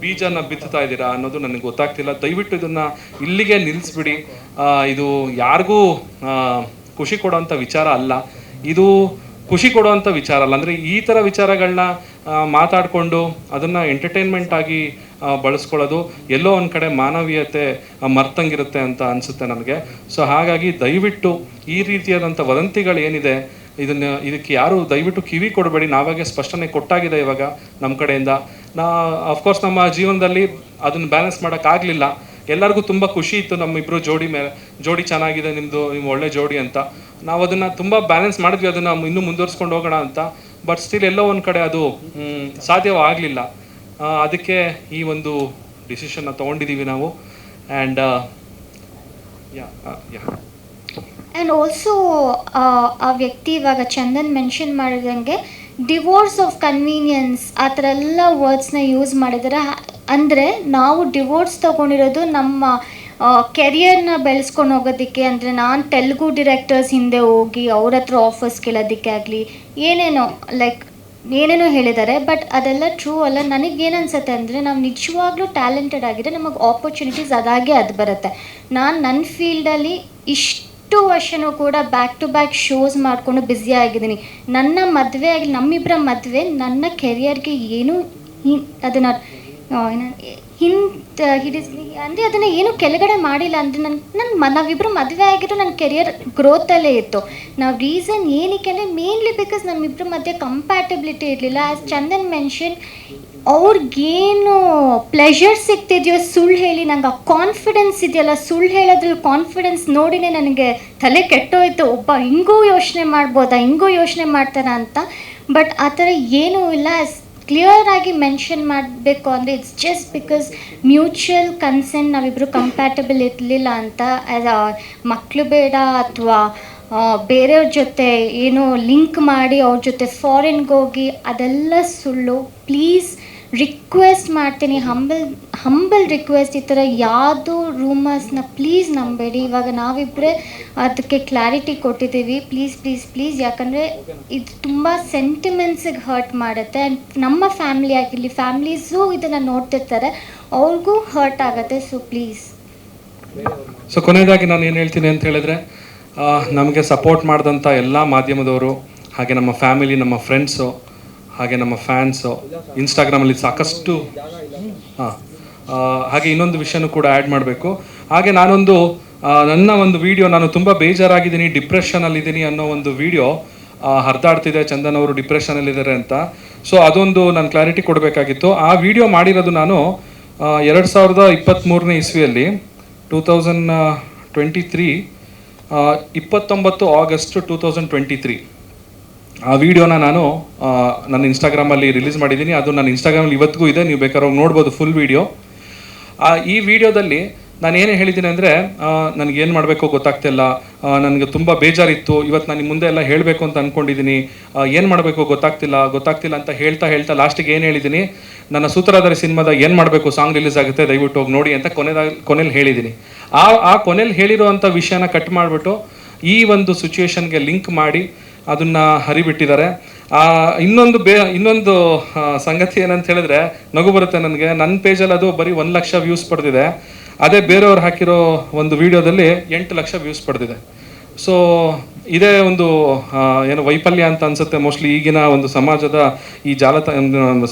ಬೀಜನ ಬಿತ್ತುತ್ತಾ ಇದ್ದೀರಾ ಅನ್ನೋದು ನನಗೆ ಗೊತ್ತಾಗ್ತಿಲ್ಲ. ದಯವಿಟ್ಟು ಇದನ್ನು ಇಲ್ಲಿಗೆ ನಿಲ್ಲಿಸ್ಬಿಡಿ. ಇದು ಯಾರಿಗೂ ಖುಷಿ ಕೊಡೋವಂಥ ವಿಚಾರ ಅಲ್ಲ, ಇದು ಖುಷಿ ಕೊಡುವಂಥ ವಿಚಾರ ಅಲ್ಲ. ಅಂದರೆ ಈ ಥರ ವಿಚಾರಗಳನ್ನ ಮಾತಾಡಿಕೊಂಡು ಅದನ್ನು ಎಂಟರ್ಟೈನ್ಮೆಂಟ್ ಆಗಿ ಬಳಸ್ಕೊಳ್ಳೋದು ಎಲ್ಲೋ ಒಂದು ಕಡೆ ಮಾನವೀಯತೆ ಮರ್ತಂಗಿರುತ್ತೆ ಅಂತ ಅನಿಸುತ್ತೆ ನನಗೆ. ಸೊ ಹಾಗಾಗಿ ದಯವಿಟ್ಟು ಈ ರೀತಿಯಾದಂಥ ವದಂತಿಗಳು ಏನಿದೆ ಇದಕ್ಕೆ ಯಾರು ದಯವಿಟ್ಟು ಕಿವಿ ಕೊಡಬೇಡಿ. ನಾವಾಗೆ ಸ್ಪಷ್ಟನೆ ಕೊಟ್ಟಾಗಿದೆ ಇವಾಗ ನಮ್ಮ ಕಡೆಯಿಂದ. ಅಫ್ಕೋರ್ಸ್ ನಮ್ಮ ಜೀವನದಲ್ಲಿ ಅದನ್ನು ಬ್ಯಾಲೆನ್ಸ್ ಮಾಡೋಕ್ಕಾಗಲಿಲ್ಲ. ಎಲ್ಲರಿಗೂ ತುಂಬ ಖುಷಿ ಇತ್ತು ನಮ್ಮಿಬ್ಬರು ಜೋಡಿ ಚೆನ್ನಾಗಿದೆ, ನಿಮ್ಮ ಒಳ್ಳೆ ಜೋಡಿ ಅಂತ. ನಾವು ಅದನ್ನು ತುಂಬ ಬ್ಯಾಲೆನ್ಸ್ ಮಾಡಿದ್ವಿ, ಅದನ್ನು ಇನ್ನೂ ಮುಂದುವರಿಸ್ಕೊಂಡು ಹೋಗೋಣ ಅಂತ. ಬಟ್ ಸ್ಟಿಲ್ ಎಲ್ಲೋ ಒಂದು ಕಡೆ ಅದು ಸಾಧ್ಯವಾಗಲಿಲ್ಲ. ಅದಕ್ಕೆ ಈ ಒಂದು ಡಿಸಿಷನ್ನ ತೊಗೊಂಡಿದ್ದೀವಿ ನಾವು. ಆ್ಯಂಡ್ ಆ್ಯಂಡ್ ಆಲ್ಸೋ ಆ ವ್ಯಕ್ತಿ ಇವಾಗ ಚಂದನ್ ಮೆನ್ಷನ್ ಮಾಡಿದಂಗೆ ಡಿವೋರ್ಸ್ ಆಫ್ ಕನ್ವೀನಿಯನ್ಸ್ ಆ ಥರ ಎಲ್ಲ ವರ್ಡ್ಸ್ನ ಯೂಸ್ ಮಾಡಿದ್ದಾರೆ. ಅಂದರೆ ನಾವು ಡಿವೋರ್ಸ್ ತೊಗೊಂಡಿರೋದು ನಮ್ಮ ಕೆರಿಯರ್ನ ಬೆಳೆಸ್ಕೊಂಡು ಹೋಗೋದಕ್ಕೆ. ಅಂದರೆ ನಾನು ತೆಲುಗು ಡಿರೆಕ್ಟರ್ಸ್ ಹಿಂದೆ ಹೋಗಿ ಅವ್ರ ಹತ್ರ ಆಫರ್ಸ್ ಕೇಳೋದಕ್ಕೆ ಆಗಲಿ ಏನೇನೋ ಹೇಳಿದ್ದಾರೆ. ಬಟ್ ಅದೆಲ್ಲ ಟ್ರೂ ಅಲ್ಲ. ನನಗೇನು ಅನ್ಸುತ್ತೆ ಅಂದರೆ ನಾವು ನಿಜವಾಗ್ಲೂ ಟ್ಯಾಲೆಂಟೆಡ್ ಆಗಿದ್ರೆ ನಮಗೆ ಆಪರ್ಚುನಿಟೀಸ್ ಅದು ಬರುತ್ತೆ. ನಾನು ನನ್ನ ಫೀಲ್ಡಲ್ಲಿ ಇಷ್ಟು ವರ್ಷವೂ ಕೂಡ ಬ್ಯಾಕ್ ಟು ಬ್ಯಾಕ್ ಶೋಸ್ ಮಾಡಿಕೊಂಡು ಬ್ಯುಸಿ ಆಗಿದ್ದೀನಿ. ನನ್ನ ಮದುವೆ ಆಗಿ ನಮ್ಮಿಬ್ಬರ ಮದುವೆ ನನ್ನ ಕೆರಿಯರ್ಗೆ ಏನೂ ಅದನ್ನು ಅಂದರೆ ಅದನ್ನು ಏನೂ ಕೆಳಗಡೆ ಮಾಡಿಲ್ಲ. ಅಂದರೆ ನಾವಿಬ್ಬರು ಮದುವೆ ಆಗಿರೋ ನನ್ನ ಕೆರಿಯರ್ ಗ್ರೋತಲ್ಲೇ ಇತ್ತು. ನಾವು ರೀಸನ್ ಏನಕ್ಕೆ ಅಂದರೆ ಮೇನ್ಲಿ ಬಿಕಾಸ್ ನಮ್ಮಿಬ್ಬರ ಮಧ್ಯೆ ಕಂಪ್ಯಾಟಬಿಲಿಟಿ ಇರಲಿಲ್ಲ. ಆ್ಯಸ್ ಚಂದನ್ ಮೆನ್ಷನ್, ಅವ್ರಿಗೇನು ಪ್ಲೆಷರ್ ಸಿಗ್ತಿದೆಯೋ ಸುಳ್ಳು ಹೇಳಿ, ನಂಗೆ ಆ ಕಾನ್ಫಿಡೆನ್ಸ್ ಇದೆಯಲ್ಲ, ಸುಳ್ಳು ಹೇಳೋದ್ರಲ್ಲಿ ಕಾನ್ಫಿಡೆನ್ಸ್ ನೋಡಿನೇ ನನಗೆ ತಲೆ ಕೆಟ್ಟೋಯ್ತು. ಒಬ್ಬ ಹಿಂಗೂ ಯೋಚನೆ ಮಾಡ್ಬೋದಾ, ಹಿಂಗೂ ಯೋಚನೆ ಮಾಡ್ತಾರ ಅಂತ. ಬಟ್ ಆ ಥರ ಏನೂ ಇಲ್ಲ. ಕ್ಲಿಯರ್ ಆಗಿ ಮೆನ್ಷನ್ ಮಾಡಬೇಕು ಅಂದರೆ it's just because mutual consent ನಾವಿಬ್ಬರು ಕಂಪ್ಯಾಟಬಲ್ ಇರಲಿಲ್ಲ ಅಂತ. ಮಕ್ಕಳು ಬೇಡ ಅಥವಾ ಬೇರೆಯವ್ರ ಜೊತೆ ಏನೋ ಲಿಂಕ್ ಮಾಡಿ ಅವ್ರ ಜೊತೆ ಫಾರಿನ್ಗೆ ಹೋಗಿ ಅದೆಲ್ಲ ಸುಳ್ಳು. ಪ್ಲೀಸ್ ರಿಕ್ವೆಸ್ಟ್ ಮಾಡ್ತೀನಿ, ಹಂಬಲ್ ರಿಕ್ವೆಸ್ಟ್, ಈ ಥರ ಯಾವುದೂ ರೂಮರ್ಸ್ನ ಪ್ಲೀಸ್ ನಂಬೇಡಿ. ಇವಾಗ ನಾವಿಬ್ಬರೇ ಅದಕ್ಕೆ ಕ್ಲಾರಿಟಿ ಕೊಟ್ಟಿದ್ದೀವಿ. ಪ್ಲೀಸ್ ಪ್ಲೀಸ್ ಪ್ಲೀಸ್, ಯಾಕಂದರೆ ಇದು ತುಂಬ ಸೆಂಟಿಮೆಂಟ್ಸಿಗೆ ಹರ್ಟ್ ಮಾಡುತ್ತೆ. ಆ್ಯಂಡ್ ನಮ್ಮ ಫ್ಯಾಮ್ಲಿ ಆಗಿರಲಿ, ಫ್ಯಾಮ್ಲೀಸು ಇದನ್ನು ನೋಡ್ತಿರ್ತಾರೆ, ಅವ್ರಿಗೂ ಹರ್ಟ್ ಆಗುತ್ತೆ. So please. ಸೊ ಕೊನೆಯದಾಗಿ ನಾನು ಏನು ಹೇಳ್ತೀನಿ ಅಂತ ಹೇಳಿದ್ರೆ, ನಮಗೆ ಸಪೋರ್ಟ್ ಮಾಡಿದಂಥ ಎಲ್ಲ ಮಾಧ್ಯಮದವರು, ಹಾಗೆ ನಮ್ಮ ಫ್ಯಾಮಿಲಿ, ನಮ್ಮ ಫ್ರೆಂಡ್ಸು, ಹಾಗೆ ನಮ್ಮ ಫ್ಯಾನ್ಸು, ಇನ್ಸ್ಟಾಗ್ರಾಮಲ್ಲಿ ಸಾಕಷ್ಟು ಹಾಗೆ ಇನ್ನೊಂದು ವಿಷಯನೂ ಕೂಡ ಆ್ಯಡ್ ಮಾಡಬೇಕು. ಹಾಗೆ ನಾನೊಂದು ನನ್ನ ಒಂದು ವಿಡಿಯೋ, ನಾನು ತುಂಬ ಬೇಜಾರಾಗಿದ್ದೀನಿ, ಡಿಪ್ರೆಷನಲ್ಲಿದ್ದೀನಿ ಅನ್ನೋ ಒಂದು ವಿಡಿಯೋ ಹರಿದಾಡ್ತಿದೆ, ಚಂದನ್ ಅವರು ಡಿಪ್ರೆಷನಲ್ಲಿದ್ದಾರೆ ಅಂತ. ಸೊ ಅದೊಂದು ನಾನು ಕ್ಲಾರಿಟಿ ಕೊಡಬೇಕಾಗಿತ್ತು. ಆ ವಿಡಿಯೋ ಮಾಡಿರೋದು ನಾನು 2023 ಇಸ್ವಿಯಲ್ಲಿ 2023 29 ಆಗಸ್ಟ್ 2023 ಆ ವಿಡಿಯೋನ ನಾನು ನನ್ನ ಇನ್ಸ್ಟಾಗ್ರಾಮಲ್ಲಿ ರಿಲೀಸ್ ಮಾಡಿದ್ದೀನಿ. ಅದು ನನ್ನ ಇನ್ಸ್ಟಾಗ್ರಾಮಲ್ಲಿ ಇವತ್ತಿಗೂ ಇದೆ, ನೀವು ಬೇಕಾದ್ರೆ ನೋಡ್ಬೋದು ಫುಲ್ ವಿಡಿಯೋ. ಈ ವಿಡಿಯೋದಲ್ಲಿ ನಾನು ಏನೇ ಹೇಳಿದ್ದೀನಿ ಅಂದರೆ, ನನಗೇನು ಮಾಡಬೇಕು ಗೊತ್ತಾಗ್ತಿಲ್ಲ, ನನಗೆ ತುಂಬ ಬೇಜಾರಿತ್ತು, ಇವತ್ತು ನಾನು ಮುಂದೆ ಎಲ್ಲ ಹೇಳಬೇಕು ಅಂತ ಅಂದ್ಕೊಂಡಿದ್ದೀನಿ, ಏನು ಮಾಡಬೇಕು ಗೊತ್ತಾಗ್ತಿಲ್ಲ ಅಂತ ಹೇಳ್ತಾ ಲಾಸ್ಟಿಗೆ ಏನು ಹೇಳಿದ್ದೀನಿ, ನನ್ನ ಸೂತ್ರಧಾರಿ ಸಿನಿಮಾದ ಏನು ಮಾಡಬೇಕು ಸಾಂಗ್ ರಿಲೀಸ್ ಆಗುತ್ತೆ, ದಯವಿಟ್ಟು ಹೋಗಿ ನೋಡಿ ಅಂತ ಕೊನೆಯಲ್ಲಿ ಹೇಳಿದ್ದೀನಿ. ಆ ಕೊನೆಯಲ್ಲಿ ಹೇಳಿರೋವಂಥ ವಿಷಯನ ಕಟ್ ಮಾಡಿಬಿಟ್ಟು ಈ ಒಂದು ಸಿಚುವೇಶನ್ಗೆ ಲಿಂಕ್ ಮಾಡಿ ಅದನ್ನು ಹರಿಬಿಟ್ಟಿದ್ದಾರೆ. ಇನ್ನೊಂದು ಸಂಗತಿ ಏನಂತ ಹೇಳಿದ್ರೆ ನಗು ಬರುತ್ತೆ ನನಗೆ. ನನ್ನ ಪೇಜಲ್ಲಿ ಅದು ಬರೀ 1 ಲಕ್ಷ ವ್ಯೂಸ್ ಪಡೆದಿದೆ. ಅದೇ ಬೇರೆಯವ್ರು ಹಾಕಿರೋ ಒಂದು ವಿಡಿಯೋದಲ್ಲಿ 8 ಲಕ್ಷ ವ್ಯೂಸ್ ಪಡೆದಿದೆ. ಸೊ ಇದೇ ಒಂದು ಏನು ವೈಫಲ್ಯ ಅಂತ ಅನಿಸುತ್ತೆ ಮೋಸ್ಟ್ಲಿ ಈಗಿನ ಒಂದು ಸಮಾಜದ ಈ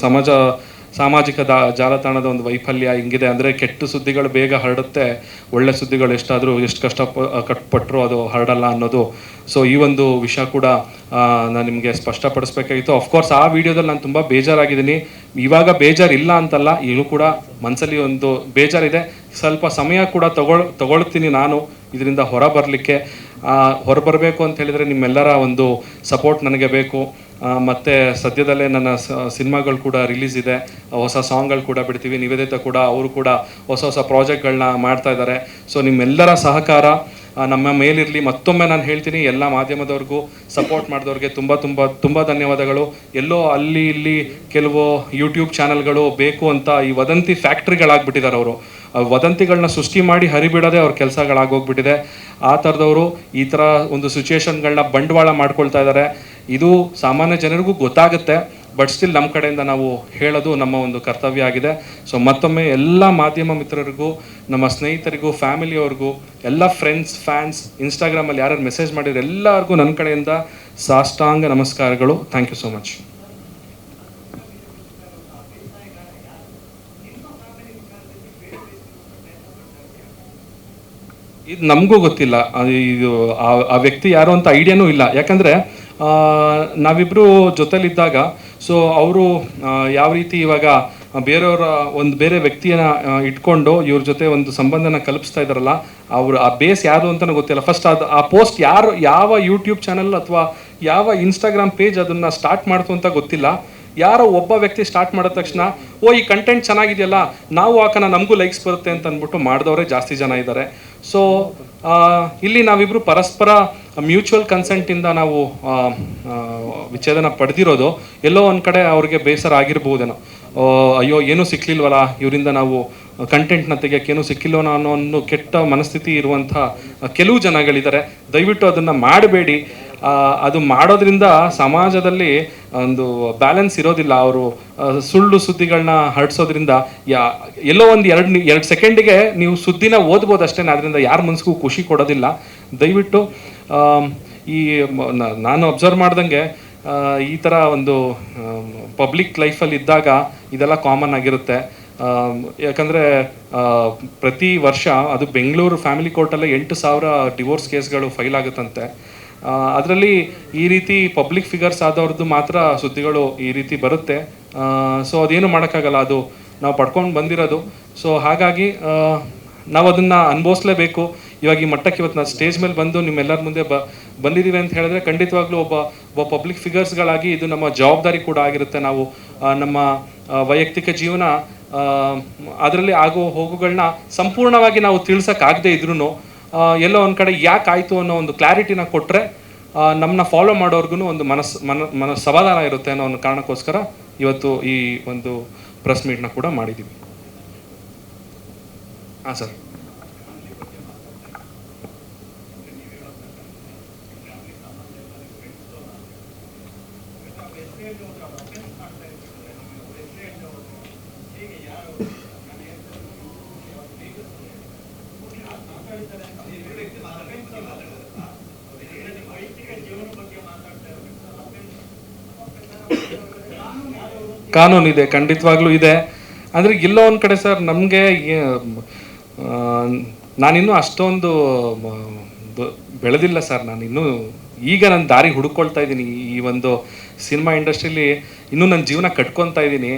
ಸಾಮಾಜಿಕ ಜಾಲತಾಣದ ಒಂದು ವೈಫಲ್ಯ ಹಿಂಗಿದೆ. ಅಂದರೆ ಕೆಟ್ಟ ಸುದ್ದಿಗಳು ಬೇಗ ಹರಡುತ್ತೆ, ಒಳ್ಳೆ ಸುದ್ದಿಗಳು ಎಷ್ಟು ಕಷ್ಟಪಟ್ಟರು ಅದು ಹರಡಲ್ಲ ಅನ್ನೋದು. ಸೊ ಈ ಒಂದು ವಿಷಯ ಕೂಡ ನಾನು ನಿಮಗೆ ಸ್ಪಷ್ಟಪಡಿಸ್ಬೇಕಾಗಿತ್ತು. ಅಫ್ಕೋರ್ಸ್ ಆ ವಿಡಿಯೋದಲ್ಲಿ ನಾನು ತುಂಬ ಬೇಜಾರಾಗಿದ್ದೀನಿ. ಇವಾಗ ಬೇಜಾರಿಲ್ಲ ಅಂತಲ್ಲ, ಈಗಲೂ ಕೂಡ ಮನಸ್ಸಲ್ಲಿ ಒಂದು ಬೇಜಾರಿದೆ. ಸ್ವಲ್ಪ ಸಮಯ ಕೂಡ ತಗೊಳ್ತೀನಿ ನಾನು ಇದರಿಂದ ಹೊರಬರಬೇಕು ಅಂತ ಹೇಳಿದರೆ ನಿಮ್ಮೆಲ್ಲರ ಒಂದು ಸಪೋರ್ಟ್ ನನಗೆ ಬೇಕು. ಮತ್ತು ಸದ್ಯದಲ್ಲೇ ನನ್ನ ಸಿನಿಮಾಗಳು ಕೂಡ ರಿಲೀಸ್ ಇದೆ, ಹೊಸ ಸಾಂಗ್ಗಳು ಕೂಡ ಬಿಡ್ತೀವಿ. ನಿವೇದಿತ ಕೂಡ ಅವರು ಕೂಡ ಹೊಸ ಪ್ರಾಜೆಕ್ಟ್ಗಳನ್ನ ಮಾಡ್ತಾ ಇದ್ದಾರೆ. ಸೊ ನಿಮ್ಮೆಲ್ಲರ ಸಹಕಾರ ನಮ್ಮ ಮೇಲಿರಲಿ. ಮತ್ತೊಮ್ಮೆ ನಾನು ಹೇಳ್ತೀನಿ, ಎಲ್ಲ ಮಾಧ್ಯಮದವ್ರಿಗೂ ಸಪೋರ್ಟ್ ಮಾಡಿದವ್ರಿಗೆ ತುಂಬ ಧನ್ಯವಾದಗಳು. ಎಲ್ಲೋ ಅಲ್ಲಿ ಇಲ್ಲಿ ಕೆಲವು ಯೂಟ್ಯೂಬ್ ಚಾನಲ್ಗಳು ಬೇಕು ಅಂತ ಈ ವದಂತಿ ಫ್ಯಾಕ್ಟ್ರಿಗಳಾಗ್ಬಿಟ್ಟಿದ್ದಾರೆ. ಅವರು ವದಂತಿಗಳನ್ನ ಸೃಷ್ಟಿ ಮಾಡಿ ಹರಿಬಿಡೋದೇ ಅವ್ರ ಕೆಲಸಗಳಾಗೋಗ್ಬಿಟ್ಟಿದೆ. ಆ ಥರದವರು ಈ ಥರ ಒಂದು ಸಿಚುವೇಶನ್ಗಳನ್ನ ಬಂಡವಾಳ ಮಾಡ್ಕೊಳ್ತಾ ಇದ್ದಾರೆ. ಇದು ಸಾಮಾನ್ಯ ಜನರಿಗೂ ಗೊತ್ತಾಗುತ್ತೆ, ಬಟ್ ಸ್ಟಿಲ್ ನಮ್ಮ ಕಡೆಯಿಂದ ನಾವು ಹೇಳೋದು ನಮ್ಮ ಒಂದು ಕರ್ತವ್ಯ ಆಗಿದೆ. ಸೊ ಮತ್ತೊಮ್ಮೆ ಎಲ್ಲ ಮಾಧ್ಯಮ ಮಿತ್ರರಿಗೂ, ನಮ್ಮ ಸ್ನೇಹಿತರಿಗೂ, ಫ್ಯಾಮಿಲಿಯವ್ರಿಗೂ, ಎಲ್ಲ ಫ್ರೆಂಡ್ಸ್, ಫ್ಯಾನ್ಸ್, ಇನ್ಸ್ಟಾಗ್ರಾಮಲ್ಲಿ ಯಾರು ಮೆಸೇಜ್ ಮಾಡಿದ್ರು ಎಲ್ಲರಿಗೂ ನನ್ನ ಕಡೆಯಿಂದ ಸಾಷ್ಟಾಂಗ ನಮಸ್ಕಾರಗಳು. Thank you so much. ಇದು ನಮಗೂ ಗೊತ್ತಿಲ್ಲ, ಇದು ಆ ವ್ಯಕ್ತಿ ಯಾರು ಅಂತ ಐಡಿಯಾನೂ ಇಲ್ಲ. ಯಾಕಂದರೆ ನಾವಿಬ್ಬರು ಜೊತೆಲಿದ್ದಾಗ ಸೊ ಅವರು ಯಾವ ರೀತಿ ಇವಾಗ ಬೇರೆ ವ್ಯಕ್ತಿಯನ್ನು ಇಟ್ಕೊಂಡು ಇವ್ರ ಜೊತೆ ಒಂದು ಸಂಬಂಧನ ಕಲ್ಪಿಸ್ತಾ ಇದ್ದಾರಲ್ಲ, ಆ ಬೇಸ್ ಯಾರು ಅಂತಲೂ ಗೊತ್ತಿಲ್ಲ. ಫಸ್ಟ್ ಆ ಪೋಸ್ಟ್ ಯಾವ ಯೂಟ್ಯೂಬ್ ಚಾನಲ್ ಅಥವಾ ಯಾವ ಇನ್ಸ್ಟಾಗ್ರಾಮ್ ಪೇಜ್ ಅದನ್ನು ಸ್ಟಾರ್ಟ್ ಮಾಡ್ತು ಅಂತ ಗೊತ್ತಿಲ್ಲ. ಯಾರೋ ಒಬ್ಬ ವ್ಯಕ್ತಿ ಸ್ಟಾರ್ಟ್ ಮಾಡಿದ ತಕ್ಷಣ ಈ ಕಂಟೆಂಟ್ ಚೆನ್ನಾಗಿದೆಯಲ್ಲ, ನಾವು ಹಾಕೋಣ, ನಮಗೂ ಲೈಕ್ಸ್ ಬರುತ್ತೆ ಅಂತ ಅಂದ್ಬಿಟ್ಟು ಮಾಡಿದವರೇ ಜಾಸ್ತಿ ಜನ ಇದ್ದಾರೆ. ಸೊ ಇಲ್ಲಿ ನಾವಿಬ್ಬರು ಪರಸ್ಪರ ಮ್ಯೂಚುವಲ್ ಕನ್ಸೆಂಟಿಂದ ನಾವು ವಿಚ್ಛೇದನ ಪಡೆದಿರೋದು. ಎಲ್ಲೋ ಒಂದು ಕಡೆ ಅವ್ರಿಗೆ ಬೇಸರ ಆಗಿರ್ಬೋದೇನೋ, ಅಯ್ಯೋ ಏನೂ ಸಿಕ್ಲಿಲ್ವಲ್ಲ ಇವರಿಂದ, ನಾವು ಕಂಟೆಂಟ್ನ ತೆಗಿಯೋಕ್ಕೇನೂ ಸಿಕ್ಕಿಲ್ವನೋ ಅನ್ನೋ ಒಂದು ಕೆಟ್ಟ ಮನಸ್ಥಿತಿ ಇರುವಂಥ ಕೆಲವು ಜನಗಳಿದ್ದಾರೆ. ದಯವಿಟ್ಟು ಅದನ್ನು ಮಾಡಬೇಡಿ. ಅದು ಮಾಡೋದ್ರಿಂದ ಸಮಾಜದಲ್ಲಿ ಒಂದು ಬ್ಯಾಲೆನ್ಸ್ ಇರೋದಿಲ್ಲ. ಅವರು ಸುಳ್ಳು ಸುದ್ದಿಗಳನ್ನ ಹರಡ್ಸೋದ್ರಿಂದ ಎಲ್ಲೋ ಒಂದು ಎರಡು ಸೆಕೆಂಡಿಗೆ ನೀವು ಸುದ್ದಿನ ಓದ್ಬೋದು ಅಷ್ಟೇ, ಅದರಿಂದ ಯಾರ ಮನಸ್ಸಿಗೂ ಖುಷಿ ಕೊಡೋದಿಲ್ಲ. ದಯವಿಟ್ಟು ನಾನು ಅಬ್ಸರ್ವ್ ಮಾಡ್ದಂಗೆ ಈ ಥರ ಒಂದು ಪಬ್ಲಿಕ್ ಲೈಫಲ್ಲಿ ಇದ್ದಾಗ ಇದೆಲ್ಲ ಕಾಮನ್ ಆಗಿರುತ್ತೆ. ಯಾಕಂದರೆ ಪ್ರತಿ ವರ್ಷ ಅದು ಬೆಂಗಳೂರು ಫ್ಯಾಮಿಲಿ ಕೋರ್ಟಲ್ಲೇ 8,000 ಡಿವೋರ್ಸ್ ಕೇಸ್ಗಳು ಫೈಲ್ ಆಗುತ್ತಂತೆ. ಅದರಲ್ಲಿ ಈ ರೀತಿ ಪಬ್ಲಿಕ್ ಫಿಗರ್ಸ್ ಆದವ್ರದ್ದು ಮಾತ್ರ ಸುದ್ದಿಗಳು ಈ ರೀತಿ ಬರುತ್ತೆ. ಸೊ ಅದೇನು ಮಾಡೋಕ್ಕಾಗಲ್ಲ, ಅದು ನಾವು ಪಡ್ಕೊಂಡು ಬಂದಿರೋದು. ಸೊ ಹಾಗಾಗಿ ನಾವು ಅದನ್ನು ಅನುಭವಿಸ್ಲೇಬೇಕು. ಇವಾಗ ಈ ಮಟ್ಟಕ್ಕೆ ಇವತ್ತು ನಾನು ಸ್ಟೇಜ್ ಮೇಲೆ ಬಂದು ನಿಮ್ಮೆಲ್ಲರ ಮುಂದೆ ಬಂದಿದ್ದೀವಿ ಅಂತ ಹೇಳಿದ್ರೆ ಖಂಡಿತವಾಗ್ಲೂ ಒಬ್ಬ ಒಬ್ಬ ಪಬ್ಲಿಕ್ ಫಿಗರ್ಸ್ಗಳಾಗಿ ಇದು ನಮ್ಮ ಜವಾಬ್ದಾರಿ ಕೂಡ ಆಗಿರುತ್ತೆ. ನಾವು ನಮ್ಮ ವೈಯಕ್ತಿಕ ಜೀವನ ಅದರಲ್ಲಿ ಆಗೋ ಹೋಗುಗಳನ್ನ ಸಂಪೂರ್ಣವಾಗಿ ನಾವು ತಿಳಿಸೋಕ್ಕಾಗದೇ ಇದ್ರೂ ಎಲ್ಲೋ ಒಂದು ಕಡೆ ಯಾಕೆ ಆಯಿತು ಅನ್ನೋ ಒಂದು ಕ್ಲಾರಿಟಿನ ಕೊಟ್ಟರೆ ನಮ್ಮನ್ನ ಫಾಲೋ ಮಾಡೋರ್ಗು ಒಂದು ಸಮಾಧಾನ ಇರುತ್ತೆ ಅನ್ನೋ ಒಂದು ಕಾರಣಕ್ಕೋಸ್ಕರ ಇವತ್ತು ಈ ಒಂದು ಪ್ರೆಸ್ ಮೀಟ್ನ ಕೂಡ ಮಾಡಿದ್ದೀವಿ. ಹಾಂ ಸರ್. ಕಾನೂನಿದೆ, ಖಂಡಿತವಾಗ್ಲೂ ಇದೆ. ಅಂದರೆ ಎಲ್ಲೋ ಒಂದು ಕಡೆ ಸರ್ ನಮಗೆ ನಾನಿನ್ನೂ ಅಷ್ಟೊಂದು ಬೆಳೆದಿಲ್ಲ ಸರ್. ನಾನಿನ್ನೂ ಈಗ ನನ್ನ ದಾರಿ ಹುಡುಕೊಳ್ತಾ ಇದ್ದೀನಿ. ಈ ಒಂದು ಸಿನಿಮಾ ಇಂಡಸ್ಟ್ರೀಲಿ ಇನ್ನೂ ನನ್ನ ಜೀವನ ಕಟ್ಕೊತಾ ಇದ್ದೀನಿ.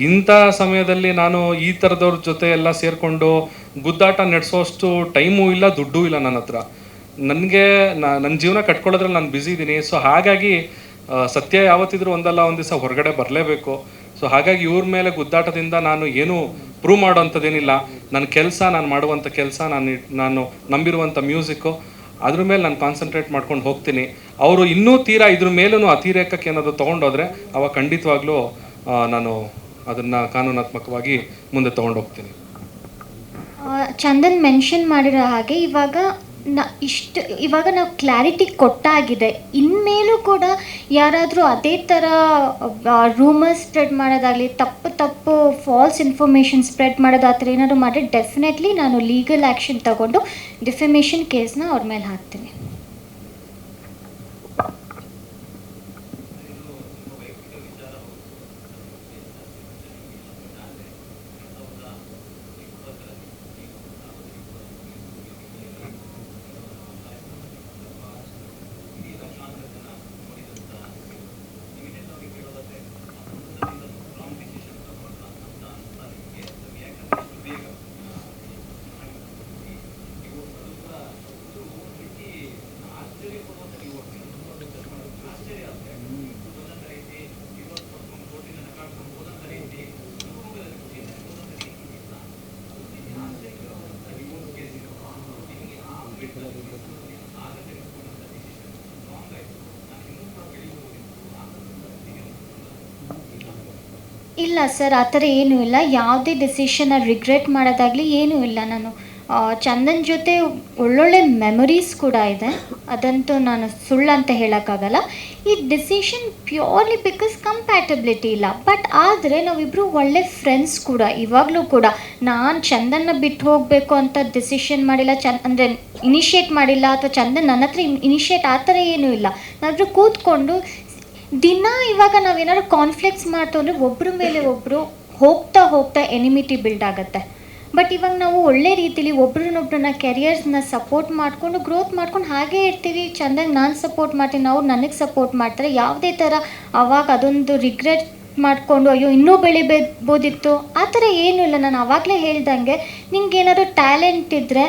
ಇಂಥ ಸಮಯದಲ್ಲಿ ನಾನು ಈ ಥರದವ್ರ ಜೊತೆ ಎಲ್ಲ ಸೇರಿಕೊಂಡು ಗುದ್ದಾಟ ನಡೆಸೋಷ್ಟು ಟೈಮು ಇಲ್ಲ, ದುಡ್ಡು ಇಲ್ಲ ನನ್ನ ಹತ್ರ. ನನಗೆ ನನ್ನ ಜೀವನ ಕಟ್ಕೊಳ್ಳೋದ್ರಲ್ಲಿ ನಾನು ಬ್ಯುಸಿ ಇದ್ದೀನಿ. ಸೊ ಹಾಗಾಗಿ ಸತ್ಯ ಯಾವತ್ತಿದ್ರೂ ಒಂದಲ್ಲ ಒಂದು ದಿವಸ ಹೊರಗಡೆ ಬರಲೇಬೇಕು. ಸೊ ಹಾಗಾಗಿ ಇವ್ರ ಮೇಲೆ ಗುದ್ದಾಟದಿಂದ ನಾನು ಏನೂ ಪ್ರೂವ್ ಮಾಡೋವಂಥದ್ದೇನಿಲ್ಲ. ನನ್ನ ಕೆಲಸ, ನಾನು ಮಾಡುವಂಥ ಕೆಲಸ, ನಾನು ನಂಬಿರುವಂಥ ಮ್ಯೂಸಿಕ್ಕು, ಅದ್ರ ಮೇಲೆ ನಾನು ಕಾನ್ಸಂಟ್ರೇಟ್ ಮಾಡ್ಕೊಂಡು ಹೋಗ್ತೀನಿ. ಅವರು ಇನ್ನೂ ತೀರಾ ಇದ್ರ ಮೇಲೂ ಅತಿರೇಕಕ್ಕೆ ಏನಾದರೂ ತೊಗೊಂಡೋದ್ರೆ ಅವಾಗ ಖಂಡಿತವಾಗ್ಲೂ ನಾನು ಅದನ್ನು ಕಾನೂನಾತ್ಮಕವಾಗಿ ಮುಂದೆ ತೊಗೊಂಡು ಹೋಗ್ತೀನಿ. ಚಂದನ್ ಮೆನ್ಷನ್ ಮಾಡಿರೋ ಹಾಗೆ ಇವಾಗ ನಾವು ಕ್ಲಾರಿಟಿ ಕೊಟ್ಟಾಗಿದೆ. ಇನ್ಮೇಲೂ ಕೂಡ ಯಾರಾದರೂ ಅದೇ ಥರ ರೂಮರ್ಸ್ ಸ್ಪ್ರೆಡ್ ಮಾಡೋದಾಗಲಿ, ತಪ್ಪು ಫಾಲ್ಸ್ ಇನ್ಫಾರ್ಮೇಷನ್ ಸ್ಪ್ರೆಡ್ ಮಾಡೋದು ಆ ಥರ ಏನಾದರೂ ಮಾಡಿ ಡೆಫಿನೆಟ್ಲಿ ನಾನು ಲೀಗಲ್ ಆ್ಯಕ್ಷನ್ ತಗೊಂಡು ಡಿಫಮೇಷನ್ ಕೇಸ್ನ ಅವ್ರ ಮೇಲೆ ಹಾಕ್ತೀನಿ. ಇಲ್ಲ ಸರ್, ಆ ಥರ ಏನೂ ಇಲ್ಲ. ಯಾವುದೇ ಡಿಸಿಷನ್ನ ರಿಗ್ರೆಟ್ ಮಾಡೋದಾಗಲಿ ಏನೂ ಇಲ್ಲ. ನಾನು ಚಂದನ್ ಜೊತೆ ಒಳ್ಳೊಳ್ಳೆ ಮೆಮೊರೀಸ್ ಕೂಡ ಇದೆ, ಅದಂತೂ ನಾನು ಸುಳ್ಳಂತ ಹೇಳೋಕ್ಕಾಗಲ್ಲ. ಈ ಡಿಸಿಷನ್ ಪ್ಯೂರ್ಲಿ ಬಿಕಾಸ್ ಕಂಪ್ಯಾಟಬಿಲಿಟಿ ಇಲ್ಲ. ಬಟ್ ಆದರೆ ನಾವಿಬ್ಬರು ಒಳ್ಳೆ ಫ್ರೆಂಡ್ಸ್ ಕೂಡ ಇವಾಗಲೂ ಕೂಡ. ನಾನು ಚಂದನ್ನ ಬಿಟ್ಟು ಹೋಗಬೇಕು ಅಂತ ಡಿಸಿಷನ್ ಮಾಡಿಲ್ಲ, ಅಂದರೆ ಇನಿಷಿಯೇಟ್ ಮಾಡಿಲ್ಲ, ಅಥವಾ ಚಂದನ್ ನನ್ನ ಹತ್ರ ಇನಿಷಿಯೇಟ್ ಆ ಥರ ಏನೂ ಇಲ್ಲ. ನಾವಿಬ್ಬರು ಕೂತ್ಕೊಂಡು ದಿನ ಇವಾಗ ನಾವೇನಾದ್ರು ಕಾನ್ಫ್ಲಿಕ್ಟ್ಸ್ ಮಾಡ್ತು ಅಂದರೆ ಒಬ್ಬರ ಮೇಲೆ ಒಬ್ಬರು ಹೋಗ್ತಾ ಎನಿಮಿಟಿ ಬಿಲ್ಡ್ ಆಗುತ್ತೆ. ಬಟ್ ಇವಾಗ ನಾವು ಒಳ್ಳೆ ರೀತಿಲಿ ಒಬ್ರನ್ನೊಬ್ರನ್ನ ಕೆರಿಯರ್ಸ್ನ ಸಪೋರ್ಟ್ ಮಾಡಿಕೊಂಡು ಗ್ರೋತ್ ಮಾಡ್ಕೊಂಡು ಹಾಗೇ ಇರ್ತೀವಿ. ಚೆಂದಾಗಿ ನಾನು ಸಪೋರ್ಟ್ ಮಾಡ್ತೀನಿ, ಅವ್ರು ನನಗೆ ಸಪೋರ್ಟ್ ಮಾಡ್ತಾರೆ. ಯಾವುದೇ ಥರ ಅವಾಗ ಅದೊಂದು ರಿಗ್ರೆಟ್ ಮಾಡಿಕೊಂಡು ಅಯ್ಯೋ ಇನ್ನೂ ಬೆಳಿಬೋದಿತ್ತು ಆ ಥರ ಏನೂ ಇಲ್ಲ. ನಾನು ಆವಾಗಲೇ ಹೇಳ್ದಂಗೆ ನಿಂಗೆ ಏನಾದ್ರು ಟ್ಯಾಲೆಂಟ್ ಇದ್ದರೆ